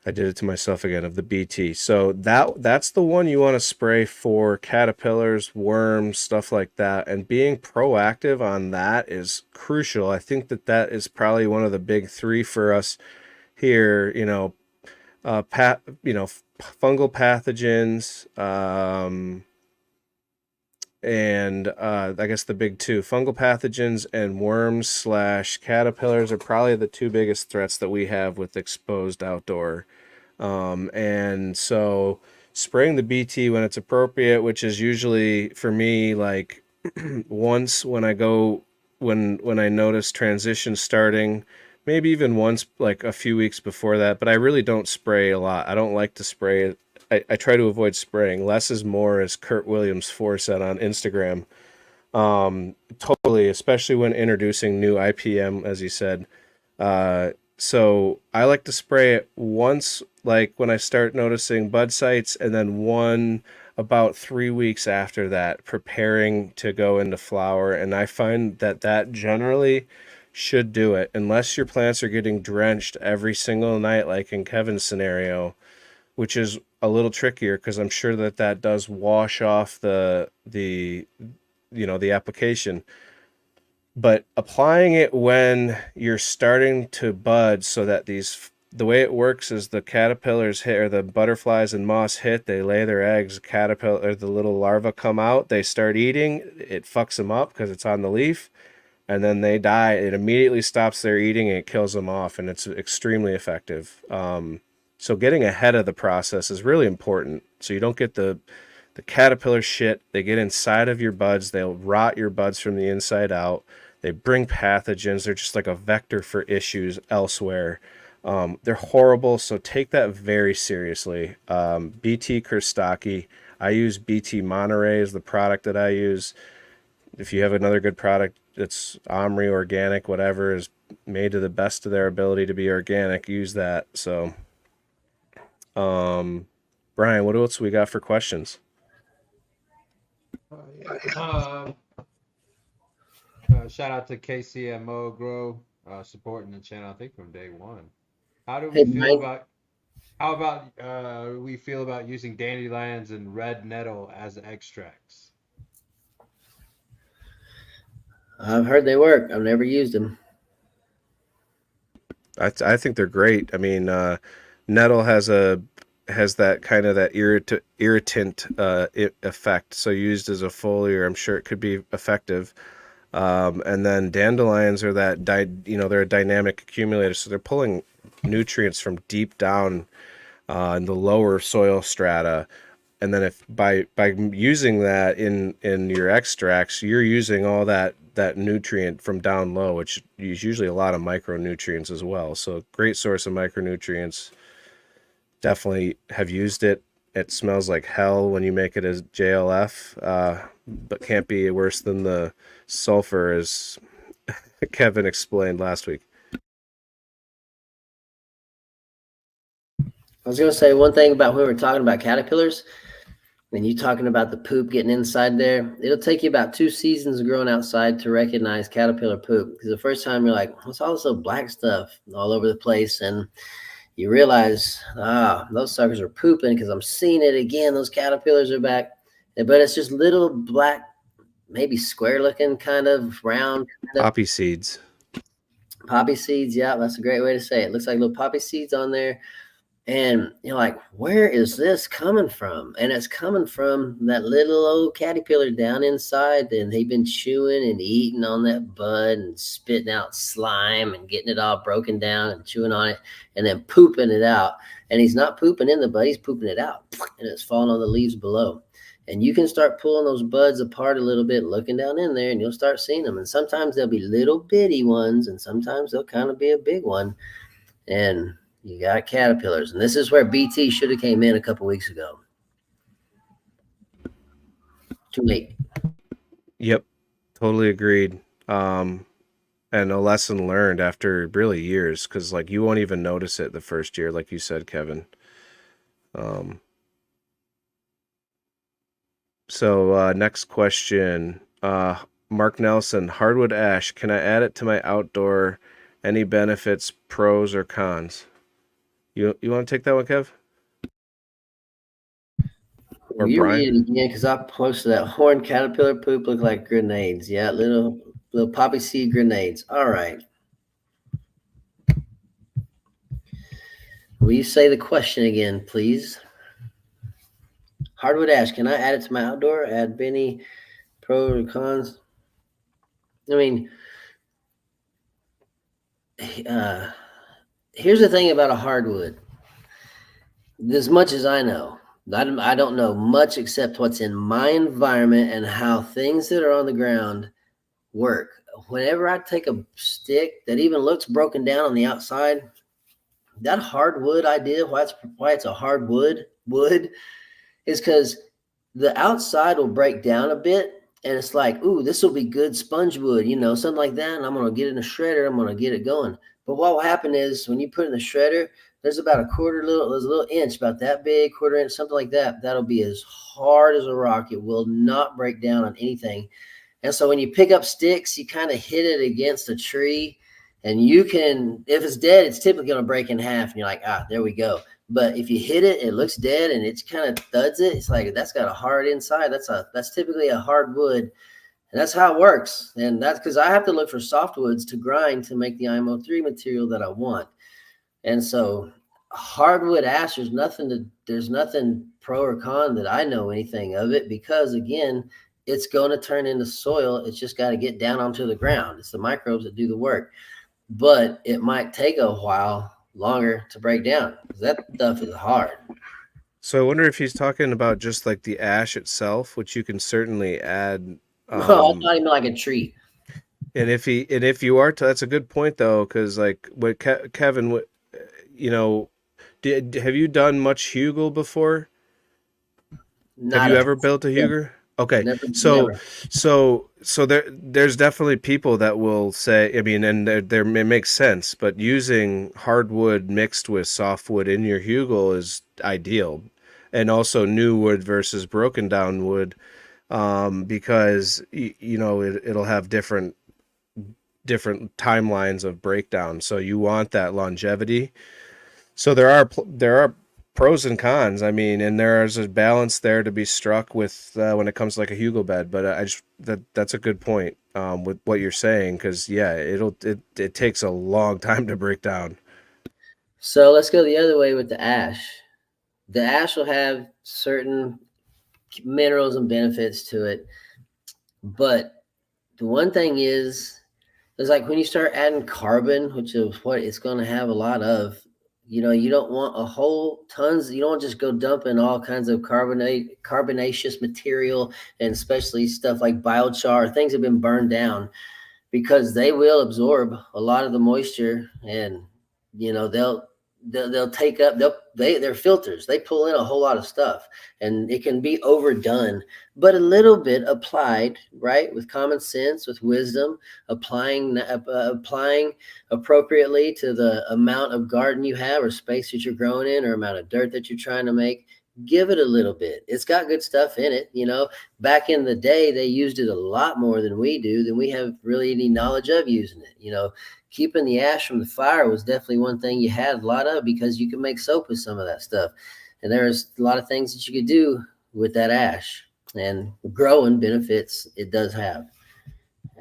I did it to myself again, of the BT. So that's the one you want to spray for caterpillars, worms, stuff like that. And being proactive on that is crucial. I think that is probably one of the big three for us here. Fungal pathogens, and I guess the big two, fungal pathogens and worms / caterpillars, are probably the two biggest threats that we have with exposed outdoor. And so spraying the BT when it's appropriate, which is usually for me like once when I notice transition starting, maybe even once like a few weeks before that, but I really don't spray a lot. I don't like to spray. I try to avoid spraying. Less is more, as Kurt Williams 4 said on Instagram. Totally, especially when introducing new IPM, as he said. So I like to spray it once, like when I start noticing bud sites, and then one about 3 weeks after that, preparing to go into flower. And I find that generally should do it, unless your plants are getting drenched every single night, like in Kevin's scenario, which is a little trickier because I'm sure that does wash off the application. But applying it when you're starting to bud, so that the way it works is the caterpillars hit, or the butterflies and moths hit, they lay their eggs, the little larvae come out, they start eating, it fucks them up because it's on the leaf, and then they die. It immediately stops their eating and it kills them off, and it's extremely effective. So getting ahead of the process is really important, so you don't get the caterpillar shit. They get inside of your buds, they'll rot your buds from the inside out. They bring pathogens. They're just like a vector for issues elsewhere. They're horrible, so take that very seriously. BT kurstaki. I use BT Monterey as the product that I use. If you have another good product that's Omri organic, whatever, is made to the best of their ability to be organic, use that. So, Brian, what else we got for questions? Shout out to KCMO Grow, supporting the channel, I think from day one. How do we Hey, feel Mike. we feel about using dandelions and red nettle as extracts? I've heard they work. I've never used them. I think they're great. I mean, nettle has that kind of that irritant effect. So used as a foliar, I'm sure it could be effective. And then dandelions are they're a dynamic accumulator, so they're pulling nutrients from deep down in the lower soil strata and then if by using that in your extracts, you're using all that nutrient from down low, which is usually a lot of micronutrients as well. So great source of micronutrients. Definitely have used it. It smells like hell when you make it as JLF, but can't be worse than the sulfur, as Kevin explained last week. I was going to say one thing about when we were talking about caterpillars, and you talking about the poop getting inside there, it'll take you about 2 seasons of growing outside to recognize caterpillar poop. Because the first time you're like, what's all this little black stuff all over the place? And you realize, those suckers are pooping because I'm seeing it again. Those caterpillars are back. But it's just little black, maybe square looking kind of round. Poppy seeds. Poppy seeds, yeah, that's a great way to say it. Looks like little poppy seeds on there. And you're like, where is this coming from? And it's coming from that little old caterpillar down inside. And they've been chewing and eating on that bud and spitting out slime and getting it all broken down and chewing on it and then pooping it out. And he's not pooping in the bud, he's pooping it out. And it's falling on the leaves below. And you can start pulling those buds apart a little bit, looking down in there, and you'll start seeing them. And sometimes they'll be little bitty ones, and sometimes they'll kind of be a big one. And you got caterpillars, and this is where BT should have came in a couple weeks ago. Too late. Yep, totally agreed. And a lesson learned after really years, because like you won't even notice it the first year, like you said, Kevin. So next question, Mark Nelson, hardwood ash. Can I add it to my outdoor? Any benefits, pros or cons? You want to take that one, Kev? Or you Brian? read it again because I posted that horned caterpillar poop look like grenades. Yeah, little poppy seed grenades. All right. Will you say the question again, please? Hardwood ash. Can I add it to my outdoor? Add any pros or cons? I mean, here's the thing about a hardwood. As much as I know, I don't know much except what's in my environment and how things that are on the ground work. Whenever I take a stick that even looks broken down on the outside, that hardwood idea, why it's a hardwood wood, is because the outside will break down a bit, and it's like, ooh, this will be good sponge wood, something like that. And I'm gonna get it in a shredder. I'm gonna get it going. But what will happen is when you put it in the shredder, there's about there's a little inch, about that big, quarter inch, something like that. That'll be as hard as a rock. It will not break down on anything. And so when you pick up sticks, you kind of hit it against a tree, and you can, if it's dead, it's typically going to break in half. And you're like, there we go. But if you hit it, it looks dead, and it kind of thuds it. It's like, that's got a hard inside. That's typically a hard wood. And that's how it works. And that's because I have to look for softwoods to grind to make the IMO3 material that I want. And so hardwood ash, there's nothing pro or con that I know anything of it, because again, it's going to turn into soil. It's just got to get down onto the ground. It's the microbes that do the work. But it might take a while longer to break down, because that stuff is hard. So I wonder if he's talking about just like the ash itself, which you can certainly add. No, it's not even like a tree. And if you are, that's a good point though, because like what Kevin, have you done much hugel before? Have you ever built a hugel? Okay, never. so there's definitely people that will say, I mean, and it makes sense, but using hardwood mixed with softwood in your hugel is ideal, and also new wood versus broken down wood, because it'll have different timelines of breakdown, so you want that longevity. So there are pros and cons. I mean, and there's a balance there to be struck with when it comes to like a hugel bed. But that's a good point with what you're saying, because yeah, it takes a long time to break down. So let's go the other way with the ash. The ash will have certain minerals and benefits to it, but the one thing is like when you start adding carbon, which is what it's going to have a lot of, You don't want a whole tons. You don't just go dumping all kinds of carbonaceous material, and especially stuff like biochar, things have been burned down, because they will absorb a lot of the moisture, and they'll take up they're filters. They pull in a whole lot of stuff, and it can be overdone. But a little bit applied, right, with common sense, with wisdom, applying appropriately to the amount of garden you have, or space that you're growing in, or amount of dirt that you're trying to make. Give it a little bit. It's got good stuff in it. Back in the day, they used it a lot more than we do, than we have really any knowledge of using it. Keeping the ash from the fire was definitely one thing you had a lot of, because you can make soap with some of that stuff. And there's a lot of things that you could do with that ash, and growing benefits it does have.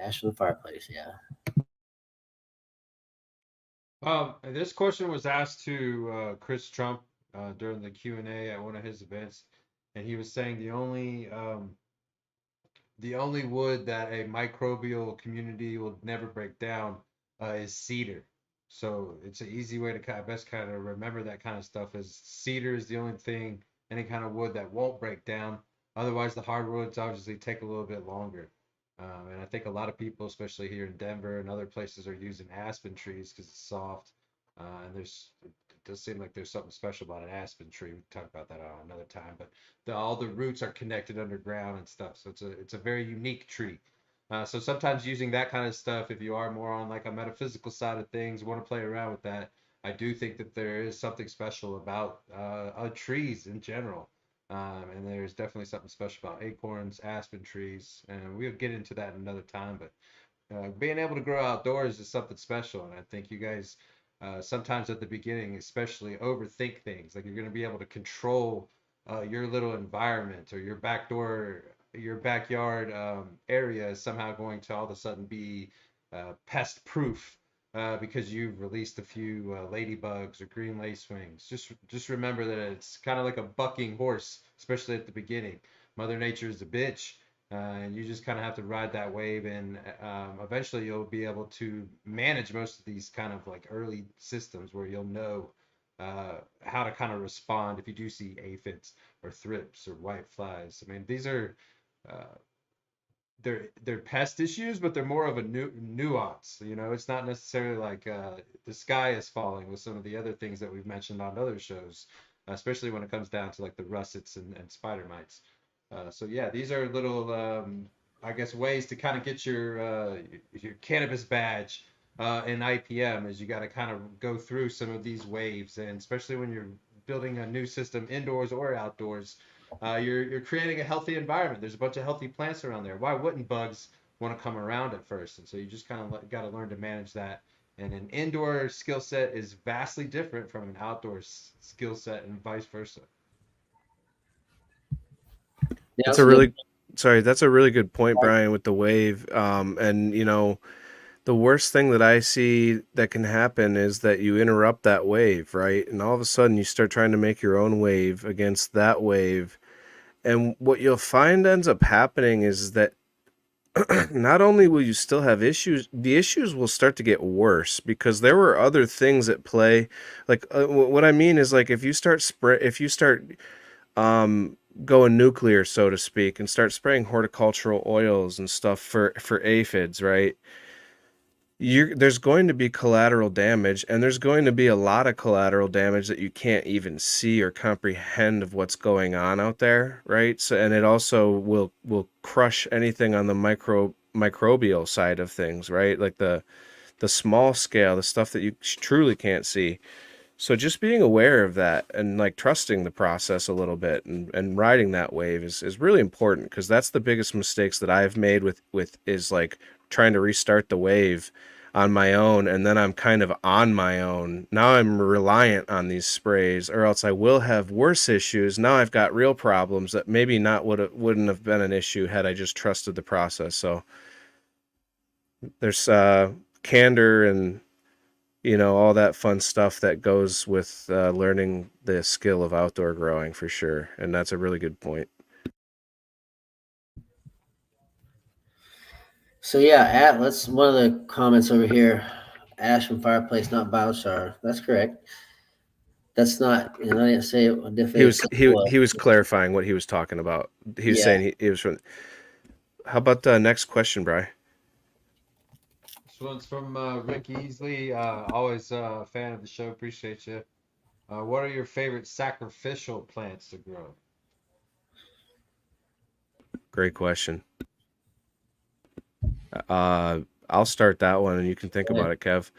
Ash from the fireplace, yeah. This question was asked to Chris Trump during the Q&A at one of his events, and he was saying the only wood that a microbial community will never break down is cedar. So it's an easy way to best kind of remember that kind of stuff, is cedar is the only thing, any kind of wood that won't break down. Otherwise, the hardwoods obviously take a little bit longer. And I think a lot of people, especially here in Denver and other places, are using aspen trees because it's soft. And it does seem like there's something special about an aspen tree. We can talk about that on another time. But all the roots are connected underground and stuff, so it's a very unique tree. So sometimes using that kind of stuff, if you are more on like a metaphysical side of things, want to play around with that, I do think that there is something special about trees in general. And there's definitely something special about acorns, aspen trees, and we'll get into that another time. But being able to grow outdoors is something special, and I think you guys sometimes at the beginning, especially, overthink things. Like, you're going to be able to control your little environment, or your backyard area is somehow going to all of a sudden be pest proof because you've released a few ladybugs or green lacewings. Just remember that it's kind of like a bucking horse, especially at the beginning. Mother Nature is a bitch, and you just kind of have to ride that wave, and eventually you'll be able to manage most of these kind of like early systems, where you'll know how to kind of respond if you do see aphids or thrips or white flies. I mean, these are uh, they're pest issues, but they're more of a nuance. It's not necessarily like the sky is falling with some of the other things that we've mentioned on other shows, especially when it comes down to like the russets and spider mites. So yeah, these are little, I guess, ways to kind of get your cannabis badge in IPM, is you got to kind of go through some of these waves, and especially when you're building a new system indoors or outdoors, you're creating a healthy environment. There's a bunch of healthy plants around there. Why wouldn't bugs want to come around at first? And so you just kind of got to learn to manage that. And an indoor skill set is vastly different from an outdoor skill set, and vice versa. Yeah, That's that's a a good. really sorry, that's a really good point, Brian, with the wave. And the worst thing that I see that can happen is that you interrupt that wave, right? And all of a sudden you start trying to make your own wave against that wave. And what you'll find ends up happening is that not only will you still have issues, the issues will start to get worse, because there were other things at play. Like, what I mean is, like, if you start um, going nuclear, so to speak, and start spraying horticultural oils and stuff for aphids, right? There's going to be collateral damage, and there's going to be a lot of collateral damage that you can't even see or comprehend of what's going on out there, right? So, and it also will crush anything on the microbial side of things, right? Like the small scale, the stuff that you truly can't see. So just being aware of that, and like trusting the process a little bit, and riding that wave is really important, because that's the biggest mistakes that I've made with is like trying to restart the wave on my own, and then I'm kind of on my own. Now I'm reliant on these sprays, or else I will have worse issues. Now I've got real problems that maybe not wouldn't have been an issue had I just trusted the process. So there's candor and all that fun stuff that goes with learning the skill of outdoor growing, for sure. And that's a really good point. So yeah, let's one of the comments over here. Ash from fireplace, not biochar. That's correct. That's not, and I didn't say it. He was clarifying what he was talking about. He was Yeah. saying he was from. How about the next question, Bri? This one's from Rick Easley. Always a fan of the show. Appreciate you. What are your favorite sacrificial plants to grow? Great question. I'll start that one, and you can think about it, Kev.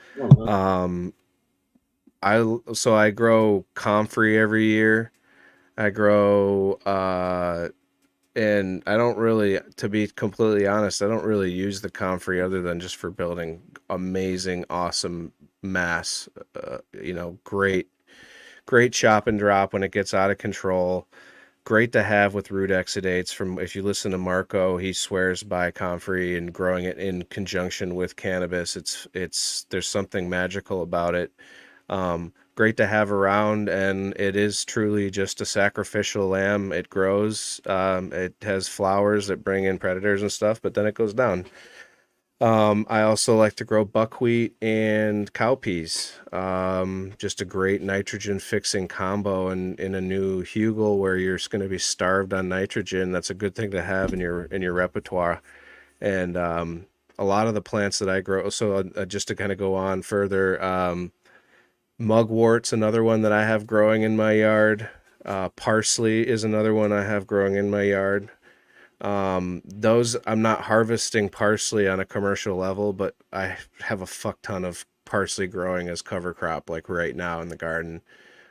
Um, I grow comfrey every year. I grow and I don't really, to be completely honest, I don't really use the comfrey other than just for building amazing, awesome mass. Great chop and drop when it gets out of control. Great to have with root exudates. From if you listen to Marco, he swears by comfrey and growing it in conjunction with cannabis. It's there's something magical about it. Great to have around, and it is truly just a sacrificial lamb. It grows, it has flowers that bring in predators and stuff, but then it goes down. I also like to grow buckwheat and cowpeas. Just a great nitrogen fixing combo, and in a new hugel where you're going to be starved on nitrogen. That's a good thing to have in your repertoire. And a lot of the plants that I grow. So just to kind of go on further. Mugwort's another one that I have growing in my yard. Parsley is another one I have growing in my yard. Those I'm not harvesting parsley on a commercial level, but I have a fuck ton of parsley growing as cover crop like right now in the garden.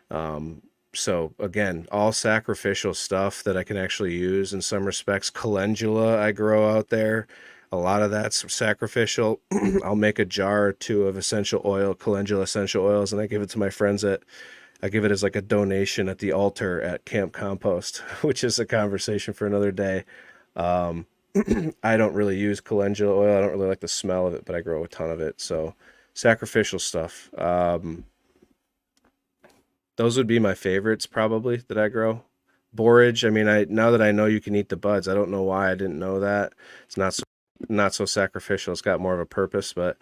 So again, all sacrificial stuff that I can actually use in some respects. Calendula I grow out there. A lot of that's sacrificial. I'll make a jar or two of calendula essential oils, and I give it to my friends I give it as like a donation at the altar at Camp Compost, which is a conversation for another day. I don't really use calendula oil. I don't really like the smell of it, but I grow a ton of it. So sacrificial stuff. Those would be my favorites probably that I grow. Borage, I mean, now that I know you can eat the buds, I don't know why I didn't know that. It's not so sacrificial. It's got more of a purpose, but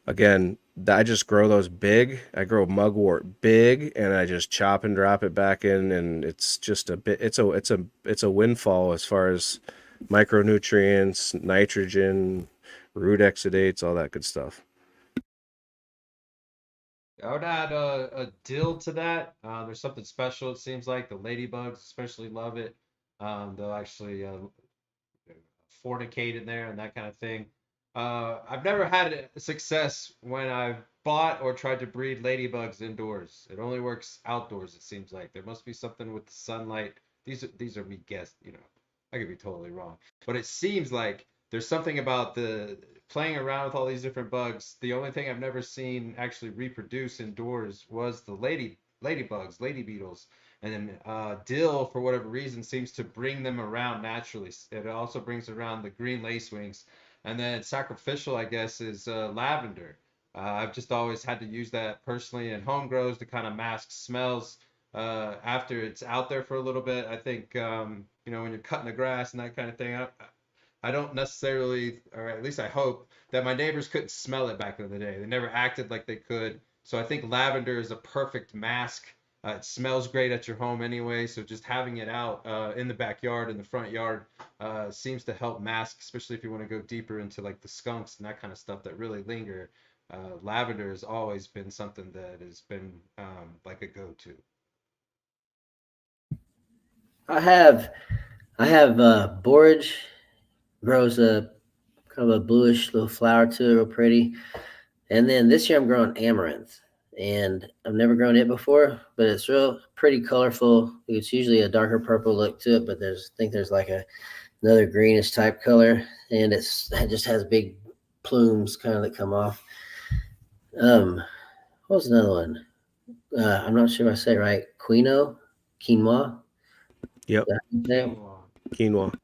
again, I just grow those big. I grow mugwort big, and I just chop and drop it back in, and it's just a bit. It's a windfall as far as micronutrients, nitrogen, root exudates, all that good stuff. I would add a dill to that. There's something special. It seems like the ladybugs especially love it. They'll actually fornicate in there and that kind of thing. I've never had success when I've bought or tried to breed ladybugs indoors. It only works outdoors, it seems like. There must be something with the sunlight. These are me guess, I could be totally wrong. But it seems like there's something about the playing around with all these different bugs. The only thing I've never seen actually reproduce indoors was the ladybugs, lady beetles. And then dill, for whatever reason, seems to bring them around naturally. It also brings around the green lacewings. And then sacrificial, I guess, is lavender. I've just always had to use that personally in home grows to kind of mask smells after it's out there for a little bit. I think, when you're cutting the grass and that kind of thing, I don't necessarily, or at least I hope, that my neighbors couldn't smell it back in the day. They never acted like they could. So I think lavender is a perfect mask. It smells great at your home anyway, so just having it out in the backyard, in the front yard, seems to help mask, especially if you want to go deeper into like the skunks and that kind of stuff that really linger. Lavender has always been something that has been like a go-to. I have borage, grows a kind of a bluish little flower to it, real pretty. And then this year I'm growing amaranth, and I've never grown it before, but it's real pretty colorful. It's usually a darker purple look to it, but there's like another greenish type color, and it just has big plumes kind of that come off. What was another one? I'm not sure if I say it right. Quinoa. Yep, Quinoa. quinoa.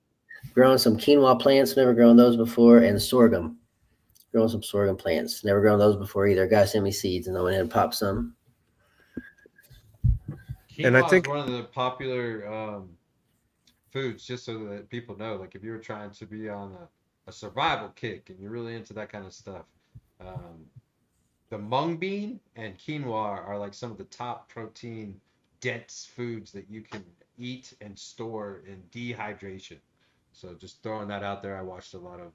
Growing some quinoa plants, never grown those before, and sorghum. Growing some sorghum plants, never grown those before either. Guy sent me seeds, and I went ahead and popped some. And I Quinoa is think one of the popular foods, just so that people know. Like if you're trying to be on a survival kick and you're really into that kind of stuff, um, the mung bean and quinoa are like some of the top protein dense foods that you can eat and store in dehydration. So just throwing that out there. I watched a lot of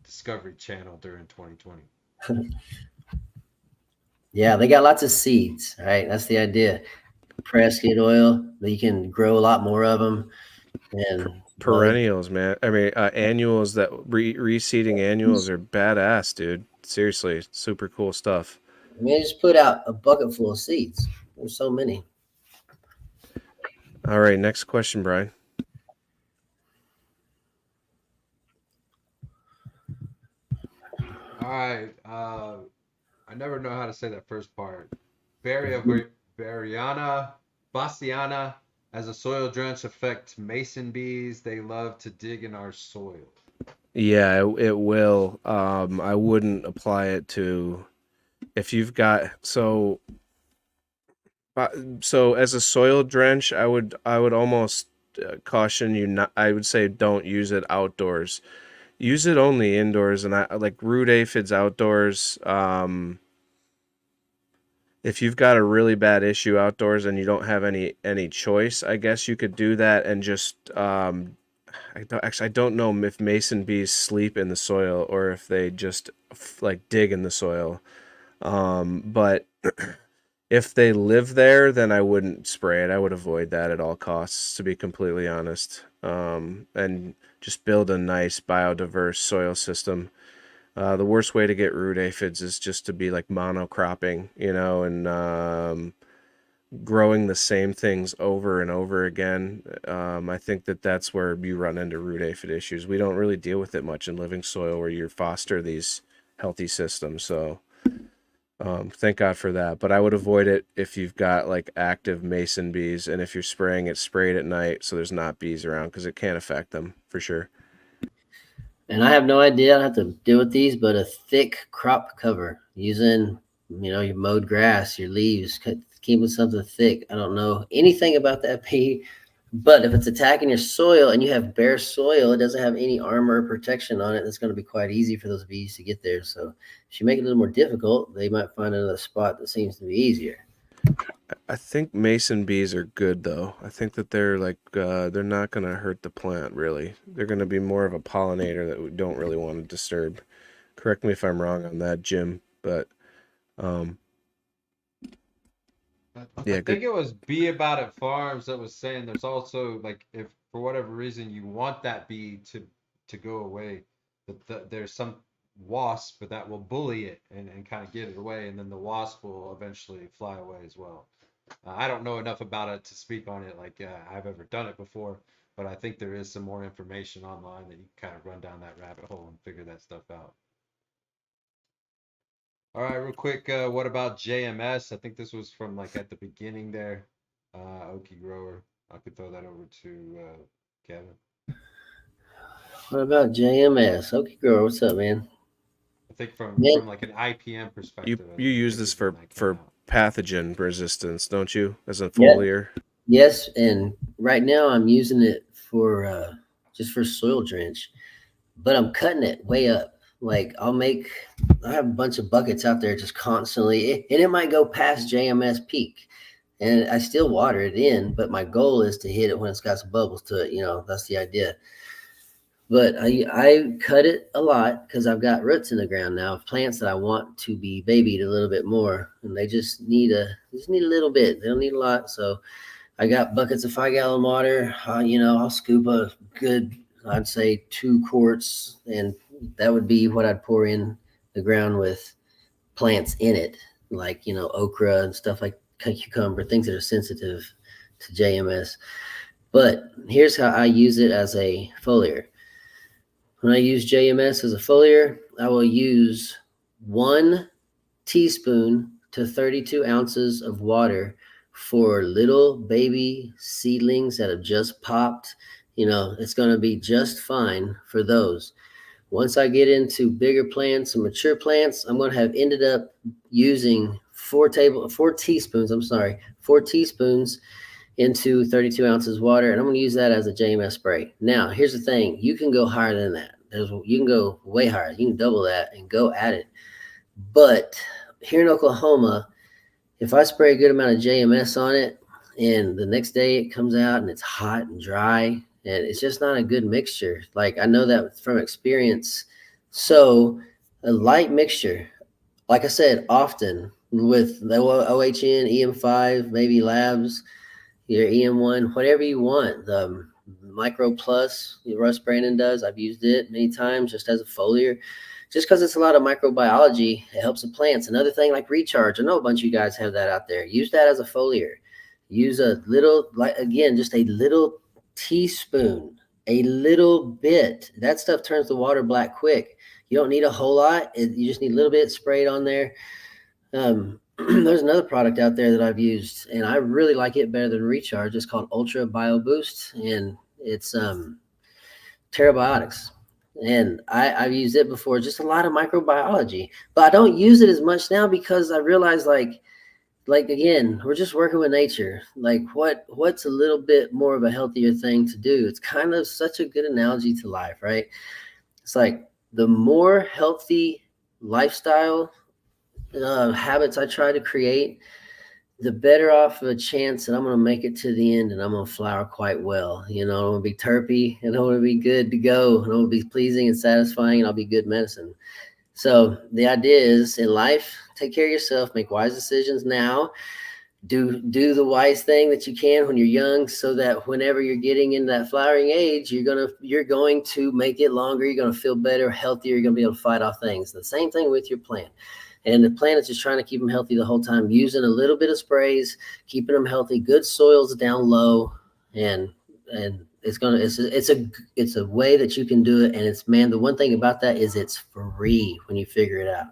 Discovery Channel during 2020. Yeah, they got lots of seeds, right? That's the idea. Press, get oil. You can grow a lot more of them. And Perennials, man. I mean, annuals that reseeding annuals are badass, dude. Seriously, super cool stuff. I mean, just put out a bucket full of seeds. There's so many. All right, next question, Brian. All right. I never know how to say that first part. Bariana, Bassiana, as a soil drench affect mason bees. They love to dig in our soil. Yeah, it will. I wouldn't apply it to if you've got so as a soil drench, I would almost caution you not. I would say don't use it outdoors. Use it only indoors, and I like root aphids outdoors. If you've got a really bad issue outdoors and you don't have any choice, I guess you could do that and just I don't know if mason bees sleep in the soil or if they just like dig in the soil. But if they live there, then I wouldn't spray it. I would avoid that at all costs, to be completely honest. And just build a nice biodiverse soil system. The worst way to get root aphids is just to be like monocropping, and growing the same things over and over again. I think that's where you run into root aphid issues. We don't really deal with it much in living soil where you foster these healthy systems. So thank God for that. But I would avoid it if you've got like active mason bees, and if you're spraying it, spray it at night so there's not bees around because it can affect them for sure. And I have no idea. I have to deal with these, but a thick crop cover using, your mowed grass, your leaves, keep with something thick. I don't know anything about that pea, but if it's attacking your soil and you have bare soil, it doesn't have any armor or protection on it. It's going to be quite easy for those bees to get there. So if you make it a little more difficult, they might find another spot that seems to be easier. I think mason bees are good though. I think that they're like they're not gonna hurt the plant really. They're gonna be more of a pollinator that we don't really want to disturb. Correct me if I'm wrong on that, Jim. But um, I yeah, good. think it was Bee About It Farms that was saying there's also like if for whatever reason you want that bee to go away, that there's some wasp that will bully it and kind of get it away, and then the wasp will eventually fly away as well. I don't know enough about it to speak on it like I've ever done it before, but I think there is some more information online that you can kind of run down that rabbit hole and figure that stuff out. All right, real quick, what about JMS? I think this was from like at the beginning there. Okie Grower. I could throw that over to Kevin. What about JMS? Okay, girl, what's up, man? I think from Man, from like an IPM You perspective, you I use think this is when for that came for out. pathogen resistance, don't you? As a yeah, foliar. yes, and right now I'm using it for just for soil drench, but I'm cutting it way up. Like I have a bunch of buckets out there just constantly, and it might go past JMS peak, and I still water it in, but my goal is to hit it when it's got some bubbles to it. That's the idea. But I cut it a lot because I've got roots in the ground now of plants that I want to be babied a little bit more, and they just need a little bit. They don't need a lot, so I got buckets of 5-gallon water. I'll scoop a good, I'd say 2 quarts, and that would be what I'd pour in the ground with plants in it, like okra and stuff like cucumber, things that are sensitive to JMS. But here's how I use it as a foliar. When I use JMS as a foliar, I will use 1 teaspoon to 32 ounces of water for little baby seedlings that have just popped. It's going to be just fine for those. Once I get into bigger plants and mature plants, I'm going to have ended up using 4 teaspoons. 4 teaspoons into 32 ounces water, and I'm going to use that as a JMS spray. Now, here's the thing: you can go higher than that. You can go way higher. You can double that and go at it. But here in Oklahoma, if I spray a good amount of JMS on it, and the next day it comes out and it's hot and dry, and it's just not a good mixture. Like I know that from experience. So a light mixture, like I said, often with the OHN, EM5, maybe Labs, your EM1, whatever you want. The Micro Plus, Russ Brandon does. I've used it many times just as a foliar, just because it's a lot of microbiology. It helps the plants. Another thing like recharge. I know a bunch of you guys have that out there. Use that as a foliar. Use a little, like again, just a little teaspoon, a little bit. That stuff turns the water black quick. You don't need a whole lot. You just need a little bit sprayed on there. There's another product out there that I've used, and I really like it better than Recharge. It's called Ultra Bio Boost, and it's Terabiotics. And I've used it before, just a lot of microbiology. But I don't use it as much now because I realize like again, we're just working with nature. Like what's a little bit more of a healthier thing to do? It's kind of such a good analogy to life, right? It's like the more healthy lifestyle habits I try to create, the better off of a chance that I'm going to make it to the end and I'm going to flower quite well. You know, I'm going to be terpy and I'm going to be good to go and I'm going to be pleasing and satisfying and I'll be good medicine. So the idea is in life, take care of yourself, make wise decisions now, do the wise thing that you can when you're young, so that whenever you're getting into that flowering age, you're going to make it longer. You're going to feel better, healthier. You're going to be able to fight off things. The same thing with your plant. And the plant is just trying to keep them healthy the whole time, using a little bit of sprays, keeping them healthy, good soils down low, and it's a way that you can do it. And it's, man, the one thing about that is it's free when you figure it out.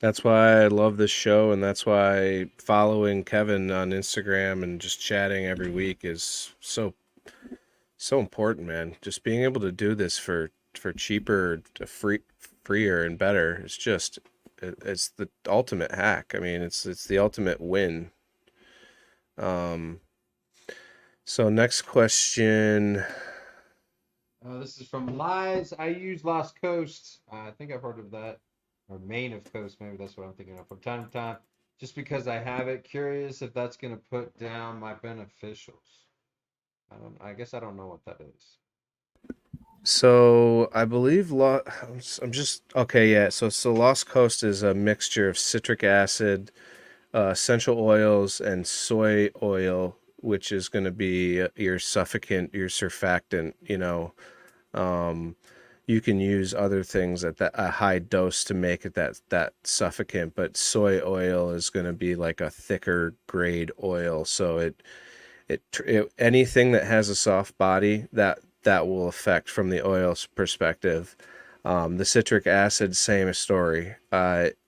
That's why I love this show, and that's why following Kevin on Instagram and just chatting every week is so important, man. Just being able to do this for cheaper, freer and better. It's the ultimate hack. I mean, it's the ultimate win. So next question. This is from Lies. I use Lost Coast. I think I've heard of that. Or Main of Coast, maybe that's what I'm thinking of. From time to time, just because I have it. Curious if that's going to put down my beneficials. I guess I don't know what that is. So I believe I'm just okay. Yeah. So Lost Coast is a mixture of citric acid, essential oils, and soy oil, which is going to be your suffocant, your surfactant. You know, you can use other things at a high dose to make it that suffocant, but soy oil is going to be like a thicker grade oil. So it anything that has a soft body that will affect from the oil's perspective. The citric acid, same story.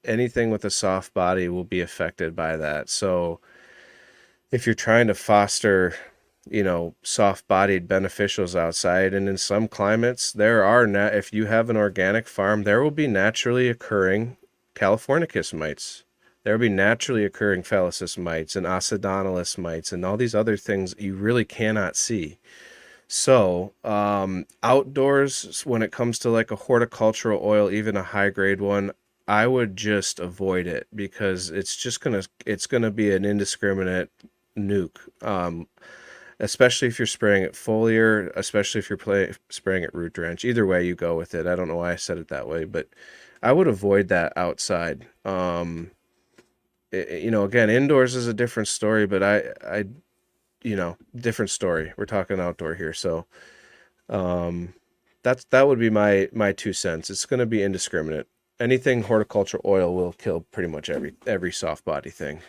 Anything with a soft body will be affected by that. So if you're trying to foster, soft-bodied beneficials outside, and in some climates, if you have an organic farm, there will be naturally occurring Californicus mites. There will be naturally occurring Phalanxus mites and Ocedonalis mites and all these other things you really cannot see. So, outdoors, when it comes to like a horticultural oil, even a high grade one, I would just avoid it because it's gonna be an indiscriminate nuke. Especially if you're spraying it foliar, especially if you're spraying it root drench. Either way you go with it. I don't know why I said it that way, but I would avoid that outside. Again, indoors is a different story, but different story. We're talking outdoor here, so that would be my 2 cents. It's going to be indiscriminate. Anything horticulture oil will kill pretty much every soft body thing.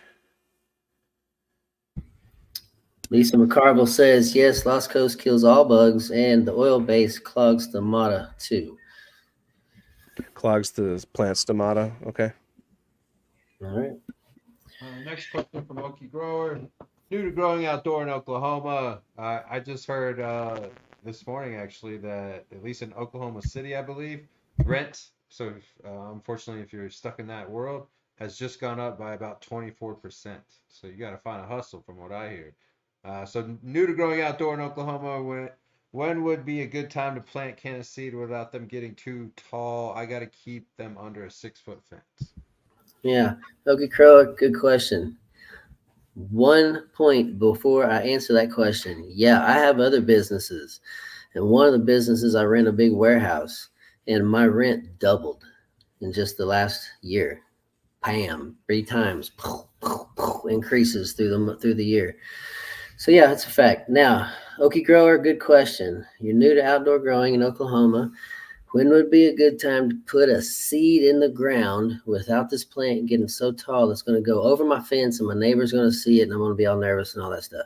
Lisa McCarville says, yes, Lost Coast kills all bugs, and the oil base clogs the stomata too. Clogs the plant stomata. Okay. All right. Next question from Okie Grower. New to growing outdoor in Oklahoma, I just heard this morning actually that at least in Oklahoma City, I believe, rent. So unfortunately, if you're stuck in that world, has just gone up by about 24%. So you got to find a hustle, from what I hear. So new to growing outdoor in Oklahoma, when would be a good time to plant canna seed without them getting too tall? I got to keep them under a 6-foot fence. Yeah. Okay, Crow, good question. One point before I answer that question. Yeah, I have other businesses. And one of the businesses, I rent a big warehouse, and my rent doubled in just the last year. Bam, 3 times increases through the year. So yeah, that's a fact. Now, Okie grower, good question. You're new to outdoor growing in Oklahoma. When would be a good time to put a seed in the ground without this plant getting so tall it's going to go over my fence and my neighbor's going to see it and I'm going to be all nervous and all that stuff?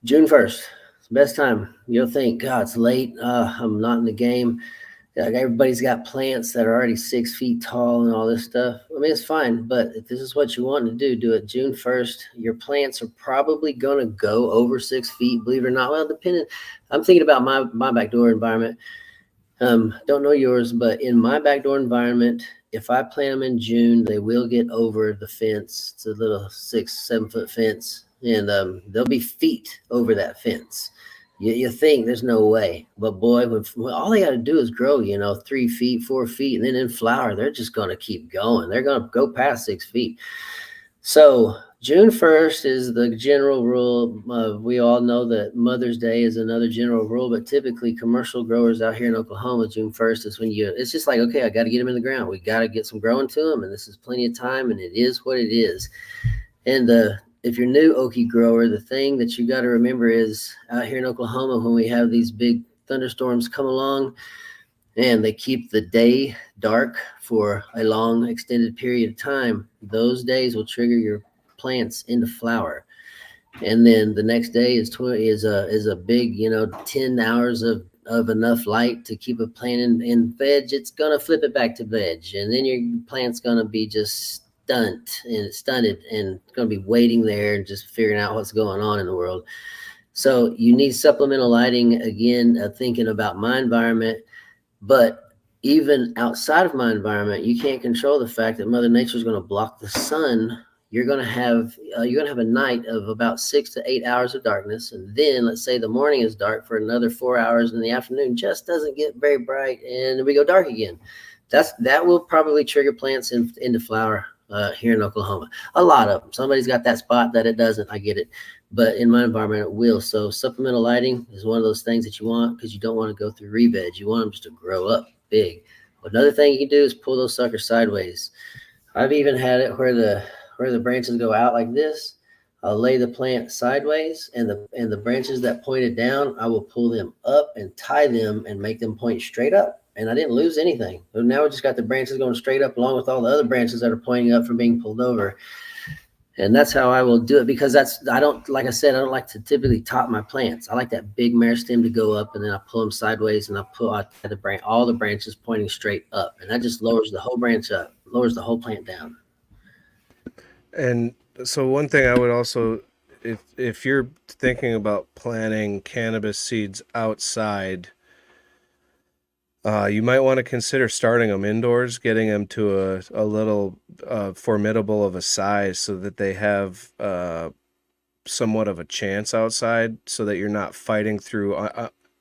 June 1st. It's the best time. You'll think, God, it's late. I'm not in the game. Like everybody's got plants that are already 6 feet tall and all this stuff. I mean, it's fine, but if this is what you want to do it June 1st. Your plants are probably going to go over 6 feet, believe it or not. Well, depending. I'm thinking about my backdoor environment. Don't know yours, but in my backdoor environment, if I plant them in June, they will get over the fence. It's a little 6-7 foot fence, and they'll be feet over that fence. You think there's no way, but boy, when all they got to do is grow, 3 feet, 4 feet, and then in flower, they're just going to keep going. They're going to go past 6 feet. So June 1st is the general rule. We all know that Mother's Day is another general rule, but typically commercial growers out here in Oklahoma, June 1st is when it's just like, okay, I got to get them in the ground. We got to get some growing to them, and this is plenty of time, and it is what it is. And if you're new Okie grower, the thing that you got to remember is out here in Oklahoma, when we have these big thunderstorms come along and they keep the day dark for a long extended period of time, those days will trigger your plants into flower. And then the next day is a big, 10 hours of enough light to keep a plant in veg. It's going to flip it back to veg. And then your plant's going to be just stunted and going to be waiting there and just figuring out what's going on in the world. So you need supplemental lighting. Again, thinking about my environment, but even outside of my environment, you can't control the fact that Mother Nature is going to block the sun. You're going to have a night of about 6 to 8 hours of darkness, and then let's say the morning is dark for another 4 hours, and the afternoon just doesn't get very bright, and we go dark again. That will probably trigger plants into flower. Here in Oklahoma, a lot of them. Somebody's got that spot that it doesn't. I get it, but in my environment, it will. So supplemental lighting is one of those things that you want because you don't want to go through re-veg. You want them just to grow up big. But another thing you can do is pull those suckers sideways. I've even had it where the branches go out like this. I'll lay the plant sideways, and the branches that pointed down, I will pull them up and tie them and make them point straight up. And I didn't lose anything. So now we just got the branches going straight up along with all the other branches that are pointing up from being pulled over. And that's how I will do it because I don't like to typically top my plants. I like that big meristem to go up, and then I pull them sideways, and I pull out all the branches pointing straight up. And that just lowers the whole branch up, lowers the whole plant down. And so one thing I would also, if you're thinking about planting cannabis seeds outside, you might want to consider starting them indoors, getting them to a little formidable of a size so that they have somewhat of a chance outside, so that you're not fighting through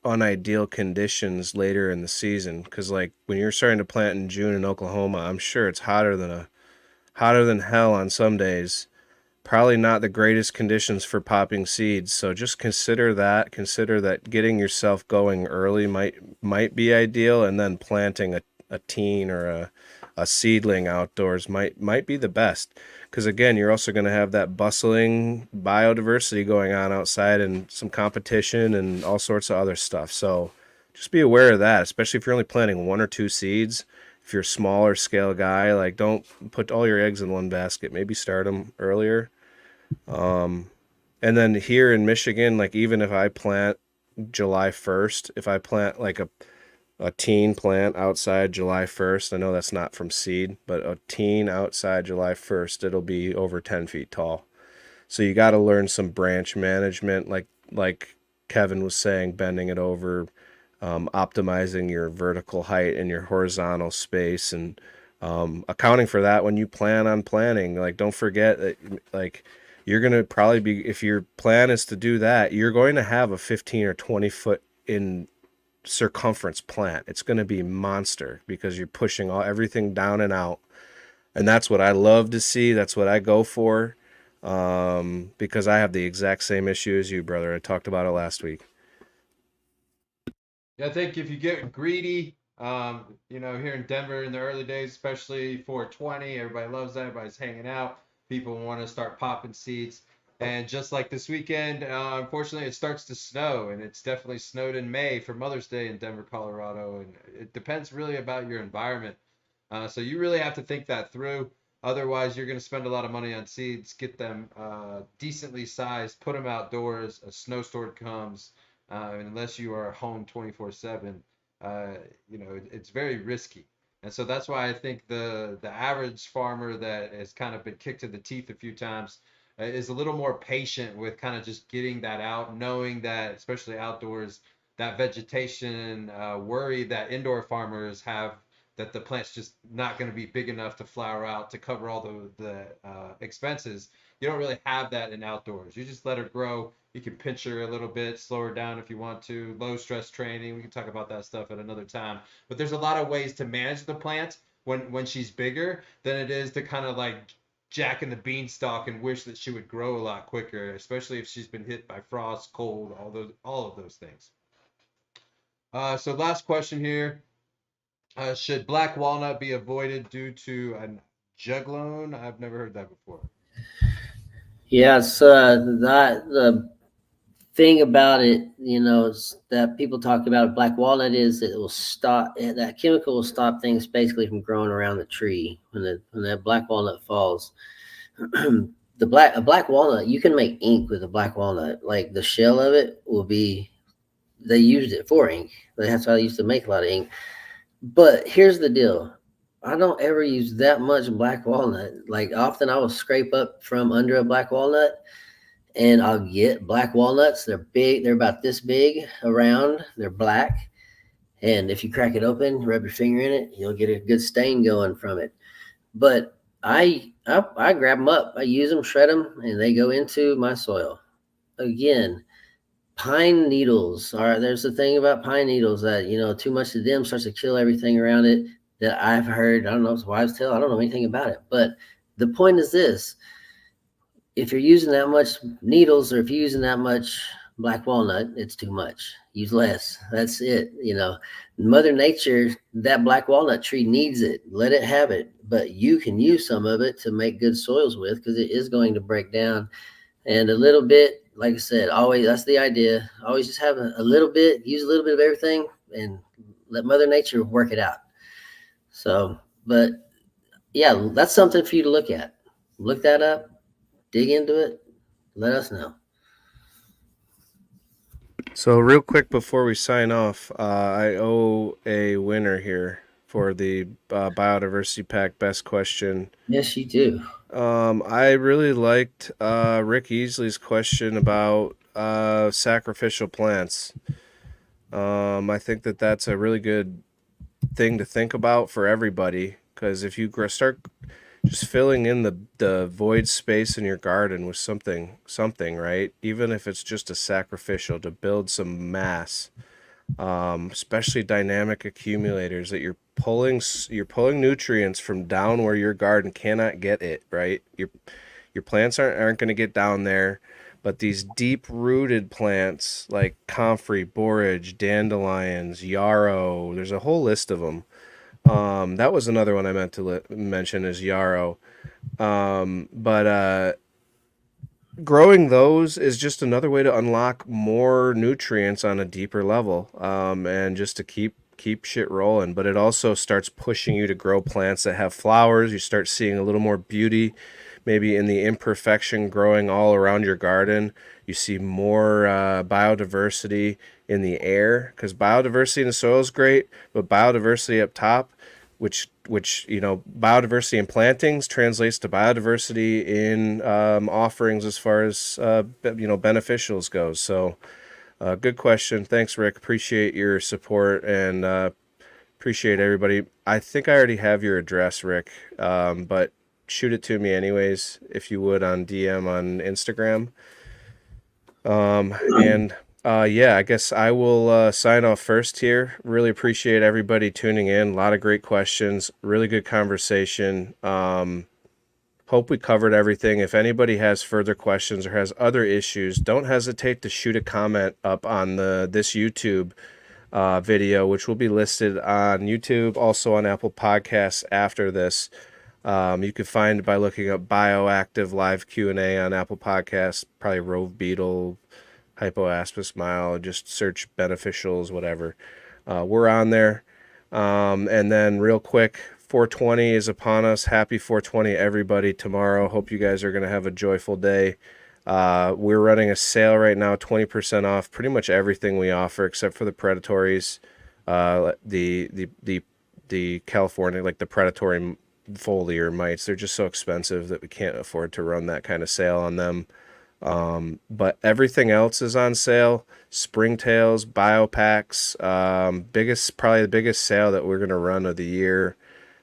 unideal conditions later in the season. Because like when you're starting to plant in June in Oklahoma, I'm sure it's hotter than hell on some days. Probably not the greatest conditions for popping seeds. So just consider that getting yourself going early might be ideal, and then planting a teen or a seedling outdoors might be the best. Because again, you're also going to have that bustling biodiversity going on outside and some competition and all sorts of other stuff. So just be aware of that, especially if you're only planting 1 or 2 seeds. If you're a smaller scale guy, like don't put all your eggs in one basket. Maybe start them earlier. And then here in Michigan, like even if I plant July 1st, if I plant like a teen plant outside July 1st, I know that's not from seed, but a teen outside July 1st, it'll be over 10 feet tall. So you got to learn some branch management, like Kevin was saying, bending it over, optimizing your vertical height and your horizontal space, and accounting for that when you plan on planting. Like don't forget that like you're going to probably be, if your plan is to do that, you're going to have a 15 or 20 foot in circumference plant. It's going to be monster because you're pushing everything down and out. And that's what I love to see. That's what I go for, because I have the exact same issue as you, brother. I talked about it last week. Yeah, I think if you get greedy, here in Denver in the early days, especially 420, everybody loves that. Everybody's hanging out. People want to start popping seeds. And just like this weekend, unfortunately, it starts to snow, and it's definitely snowed in May for Mother's Day in Denver, Colorado. And it depends really about your environment. So you really have to think that through. Otherwise, you're going to spend a lot of money on seeds, get them decently sized, put them outdoors. A snowstorm comes, and unless you are home 24/7, it's very risky. And so that's why I think the average farmer that has kind of been kicked to the teeth a few times is a little more patient with kind of just getting that out, knowing that, especially outdoors, that vegetation worry that indoor farmers have, that the plant's just not going to be big enough to flower out to cover all the expenses. You don't really have that in outdoors. You just let her grow. You can pinch her a little bit, slow her down if you want to. Low stress training. We can talk about that stuff at another time. But there's a lot of ways to manage the plant when she's bigger than it is to kind of like jack in the beanstalk and wish that she would grow a lot quicker, especially if she's been hit by frost, cold, all of those things. So last question here. Should black walnut be avoided due to a juglone? I've never heard that before. Yes, the thing about it, is that people talk about black walnut is it will stop, that chemical will stop things basically from growing around the tree when that black walnut falls. A black walnut, you can make ink with a black walnut. Like the shell of it will be, they used it for ink. That's how they used to make a lot of ink. But here's the deal. I don't ever use that much black walnut. Like often I will scrape up from under a black walnut and I'll get black walnuts. They're big. They're about this big around. They're black. And if you crack it open, rub your finger in it, you'll get a good stain going from it. But I grab them up. I use them, shred them, and they go into my soil. Again, pine needles are, there's the thing about pine needles that, too much of them starts to kill everything around it, that I've heard. I don't know if it's wives' tale. I don't know anything about it. But the point is this: if you're using that much needles, or if you're using that much black walnut, it's too much. Use less. That's it. Mother Nature, that black walnut tree needs it. Let it have it. But you can use some of it to make good soils with, because it is going to break down. And a little bit, like I said, always, that's the idea. Always just have a little bit, use a little bit of everything, and let Mother Nature work it out. So, but yeah, that's something for you to look at. Look that up, dig into it, let us know. So real quick before we sign off, I owe a winner here for the Biodiversity Pack Best Question. Yes, you do. I really liked Rick Easley's question about sacrificial plants. I think that's a really good thing to think about for everybody, because if you start just filling in the void space in your garden with something, right? Even if it's just a sacrificial to build some mass, especially dynamic accumulators that you're pulling nutrients from down where your garden cannot get it, right? Your plants aren't going to get down there, but these deep rooted plants like comfrey, borage, dandelions, yarrow, there's a whole list of them. That was another one I meant to mention is yarrow. But growing those is just another way to unlock more nutrients on a deeper level, and just to keep shit rolling. But it also starts pushing you to grow plants that have flowers. You start seeing a little more beauty, maybe in the imperfection growing all around your garden. You see more biodiversity in the air, because biodiversity in the soil is great, but biodiversity up top, which biodiversity in plantings translates to biodiversity in offerings as far as beneficials goes. So good question. Thanks, Rick. Appreciate your support, and appreciate everybody. I think I already have your address, Rick, but shoot it to me anyways, if you would, on DM on Instagram. And Yeah, I guess I will sign off first here. Really appreciate everybody tuning in. A lot of great questions, really good conversation. Hope we covered everything. If anybody has further questions or has other issues, don't hesitate to shoot a comment up on this YouTube video, which will be listed on YouTube, also on Apple Podcasts after this. You can find by looking up Bioactive live Q&A on Apple Podcasts, probably Rove Beetle, Hypoaspis Mile, just search beneficials, whatever. We're on there. And then real quick, 420 is upon us. Happy 420, everybody, tomorrow. Hope you guys are going to have a joyful day. We're running a sale right now, 20% off pretty much everything we offer except for the predatories, the California, like the predatory foliar mites. They're just so expensive that we can't afford to run that kind of sale on them. But everything else is on sale. Springtails, biopacks, probably the biggest sale that we're going to run of the year,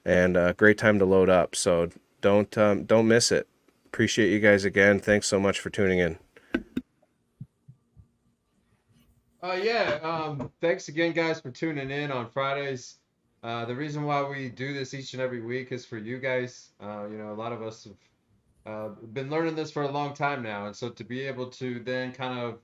and a great time to load up. So don't miss it. Appreciate you guys again. Thanks so much for tuning in. Thanks again, guys, for tuning in on Fridays. The reason why we do this each and every week is for you guys. A lot of us have been learning this for a long time now, and so to be able to then kind of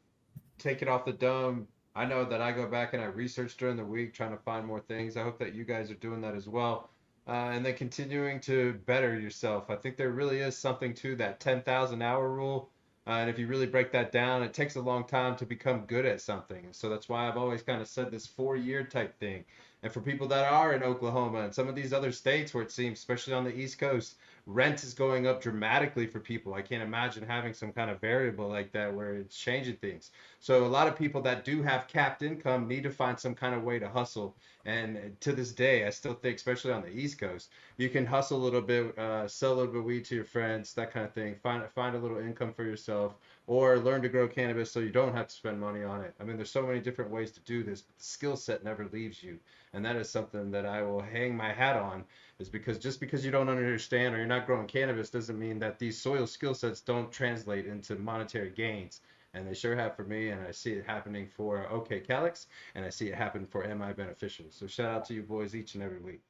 take it off the dome, I know that I go back and I research during the week trying to find more things. I hope that you guys are doing that as well. And then continuing to better yourself. I think there really is something to that 10,000 hour rule. And if you really break that down, it takes a long time to become good at something. So that's why I've always kind of said this 4-year type thing. And for people that are in Oklahoma and some of these other states where it seems, especially on the East Coast, rent is going up dramatically for people. I can't imagine having some kind of variable like that where it's changing things. So a lot of people that do have capped income need to find some kind of way to hustle. And to this day, I still think, especially on the East Coast, you can hustle a little bit, sell a little bit of weed to your friends, that kind of thing. Find a little income for yourself, or learn to grow cannabis so you don't have to spend money on it. I mean, there's so many different ways to do this, but the skill set never leaves you. And that is something that I will hang my hat on, is because just because you don't understand or you're not growing cannabis doesn't mean that these soil skill sets don't translate into monetary gains. And they sure have for me, and I see it happening for OK Calix, and I see it happen for MI Beneficial. So shout out to you boys each and every week.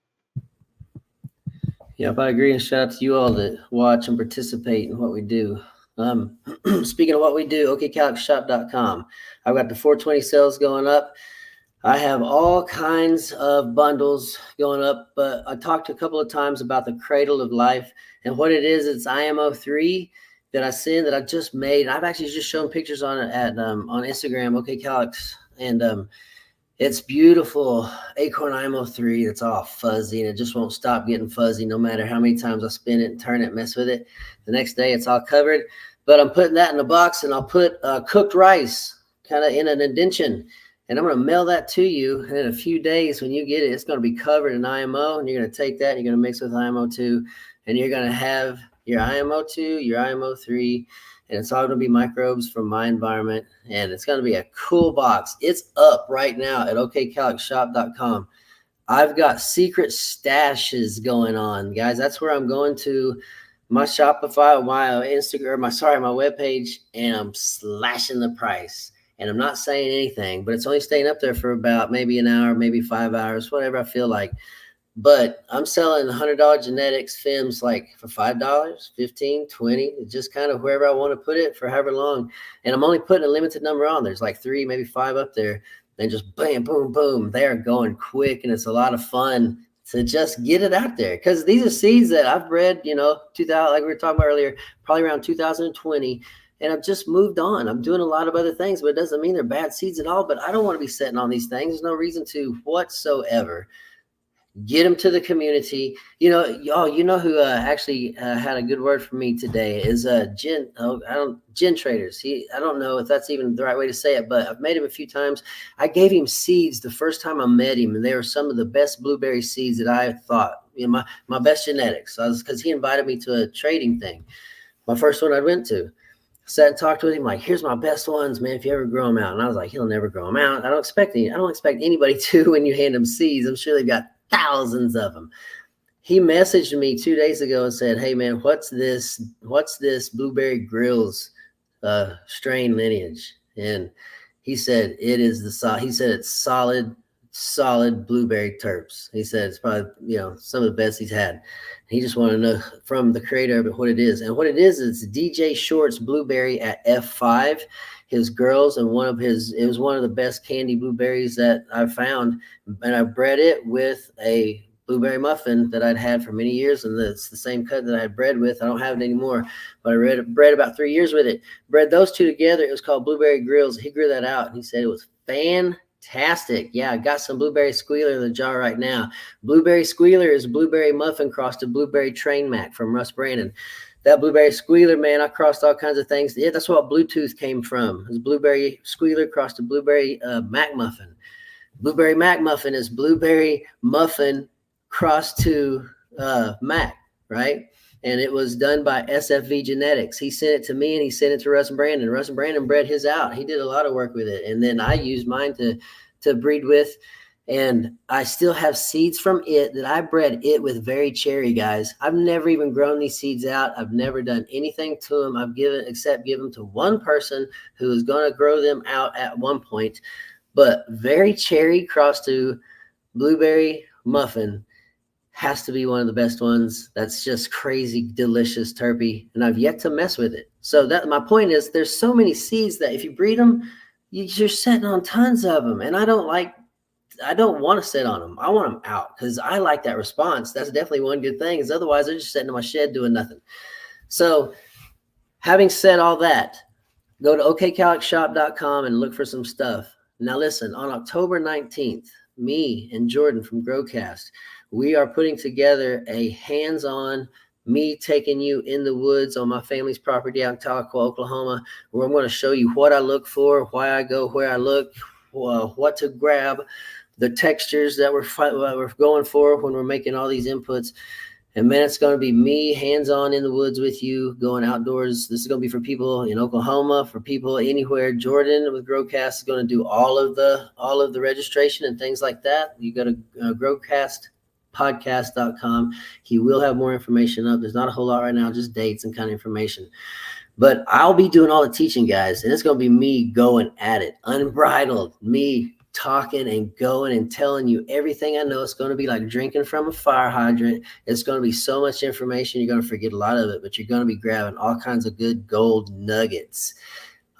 Yep, I agree. And shout out to you all that watch and participate in what we do. Speaking of what we do, okcalixshop.com. I've got the 420 sales going up. I have all kinds of bundles going up, but I talked a couple of times about the Cradle of Life, and what it is, it's IMO3 that I send that I just made. I've actually just shown pictures on it on Instagram, OK Calix, and it's beautiful acorn IMO3 that's all fuzzy, and it just won't stop getting fuzzy no matter how many times I spin it and turn it, mess with it. The next day it's all covered, but I'm putting that in a box, and I'll put cooked rice kind of in an indention, and I'm going to mail that to you. And in a few days when you get it, it's going to be covered in IMO, and you're going to take that and you're going to mix with IMO2, and you're going to have your IMO2, your IMO3, and it's all going to be microbes from my environment, and it's going to be a cool box. It's up right now at okcalixshop.com. I've got secret stashes going on, guys. That's where I'm going to my Shopify, my Instagram, my webpage, and I'm slashing the price. And I'm not saying anything, but it's only staying up there for about maybe an hour, maybe 5 hours, whatever I feel like. But I'm selling $100 genetics films like for $5, $15, $20, just kind of wherever I want to put it for however long. And I'm only putting a limited number on. There's like 3, maybe 5 up there. And just bam, boom, boom. They're going quick, and it's a lot of fun to just get it out there. Because these are seeds that I've bred, 2000, like we were talking about earlier, probably around 2020. And I've just moved on. I'm doing a lot of other things, but it doesn't mean they're bad seeds at all. But I don't want to be sitting on these things. There's no reason to whatsoever. Get them to the community. Who actually had a good word for me today is Gen Traders. I don't know if that's even the right way to say it, but I've met him a few times. I gave him seeds the first time I met him, and they were some of the best blueberry seeds that I thought, my best genetics. Because he invited me to a trading thing, my first one I went to. Sat and talked with him, like, here's my best ones, man, if you ever grow them out. And I was like, he'll never grow them out. I don't expect anybody to when you hand them seeds. I'm sure they've got thousands of them. He messaged me 2 days ago and said, hey man, what's this Blueberry Grills strain lineage? And He said it is he said it's solid blueberry terps. He said it's probably, some of the best he's had. He just wanted to know from the creator of it what it is. And what it is DJ Short's blueberry at F5. His girls, and it was one of the best candy blueberries that I've found. And I bred it with a blueberry muffin that I'd had for many years, and it's the same cut that I had bred with. I don't have it anymore, but I bred about 3 years with it. Bred those two together. It was called Blueberry Grills. He grew that out, and he said it was fantastic. Yeah, I got some Blueberry Squealer in the jar right now. Blueberry Squealer is blueberry muffin crossed to Blueberry Train Mac from Russ Brandon. That Blueberry Squealer, man, I crossed all kinds of things. Yeah, that's what Bluetooth came from. It was Blueberry Squealer crossed to Blueberry Mac Muffin. Blueberry Mac Muffin is blueberry muffin crossed to Mac, right? And it was done by SFV Genetics. He sent it to me, and he sent it to Russ Brandon. Russ Brandon bred his out. He did a lot of work with it, and then I used mine to breed with. And I still have seeds from it that I bred it with Very Cherry, guys. I've never even grown these seeds out. I've never done anything to them. I've given them to one person who is going to grow them out at one point. But Very Cherry crossed to Blueberry Muffin has to be one of the best ones. That's just crazy, delicious terpy, and I've yet to mess with it. So that my point is, there's so many seeds that if you breed them, you're sitting on tons of them, and I don't want to sit on them. I want them out because I like that response. That's definitely one good thing, is otherwise they're just sitting in my shed doing nothing. So having said all that, go to okcalyxshop.com and look for some stuff. Now listen, on October 19th, me and Jordan from Growcast, we are putting together a hands-on, me taking you in the woods on my family's property out in Tahlequah, Oklahoma, where I'm going to show you what I look for, why I go where I look, what to grab, the textures that we're going for when we're making all these inputs. And man, it's going to be me hands-on in the woods with you, going outdoors. This is going to be for people in Oklahoma, for people anywhere. Jordan with Growcast is going to do all of the registration and things like that. You go to growcastpodcast.com. He will have more information up. There's not a whole lot right now, just dates and kind of information. But I'll be doing all the teaching, guys, and it's going to be me going at it, unbridled, me talking and going and telling you everything I know. It's going to be like drinking from a fire hydrant. It's going to be so much information. You're going to forget a lot of it, but you're going to be grabbing all kinds of good gold nuggets.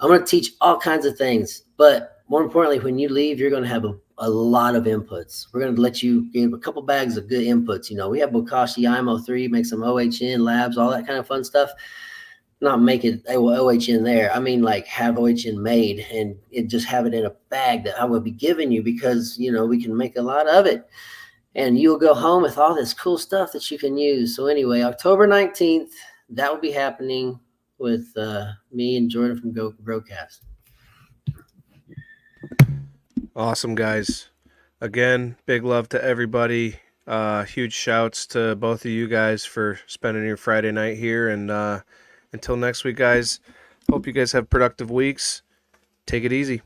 I'm going to teach all kinds of things, but more importantly, when you leave, you're going to have a lot of inputs. We're going to let you give a couple bags of good inputs. We have Bokashi IMO 3, make some OHN labs, all that kind of fun stuff. Not make it OHN there. I mean, like have OHN made and just have it in a bag that I will be giving you, because, we can make a lot of it. And you'll go home with all this cool stuff that you can use. So anyway, October 19th, that will be happening with me and Jordan from Growcast. Awesome, guys. Again, big love to everybody. Huge shouts to both of you guys for spending your Friday night here. And until next week, guys, hope you guys have productive weeks. Take it easy.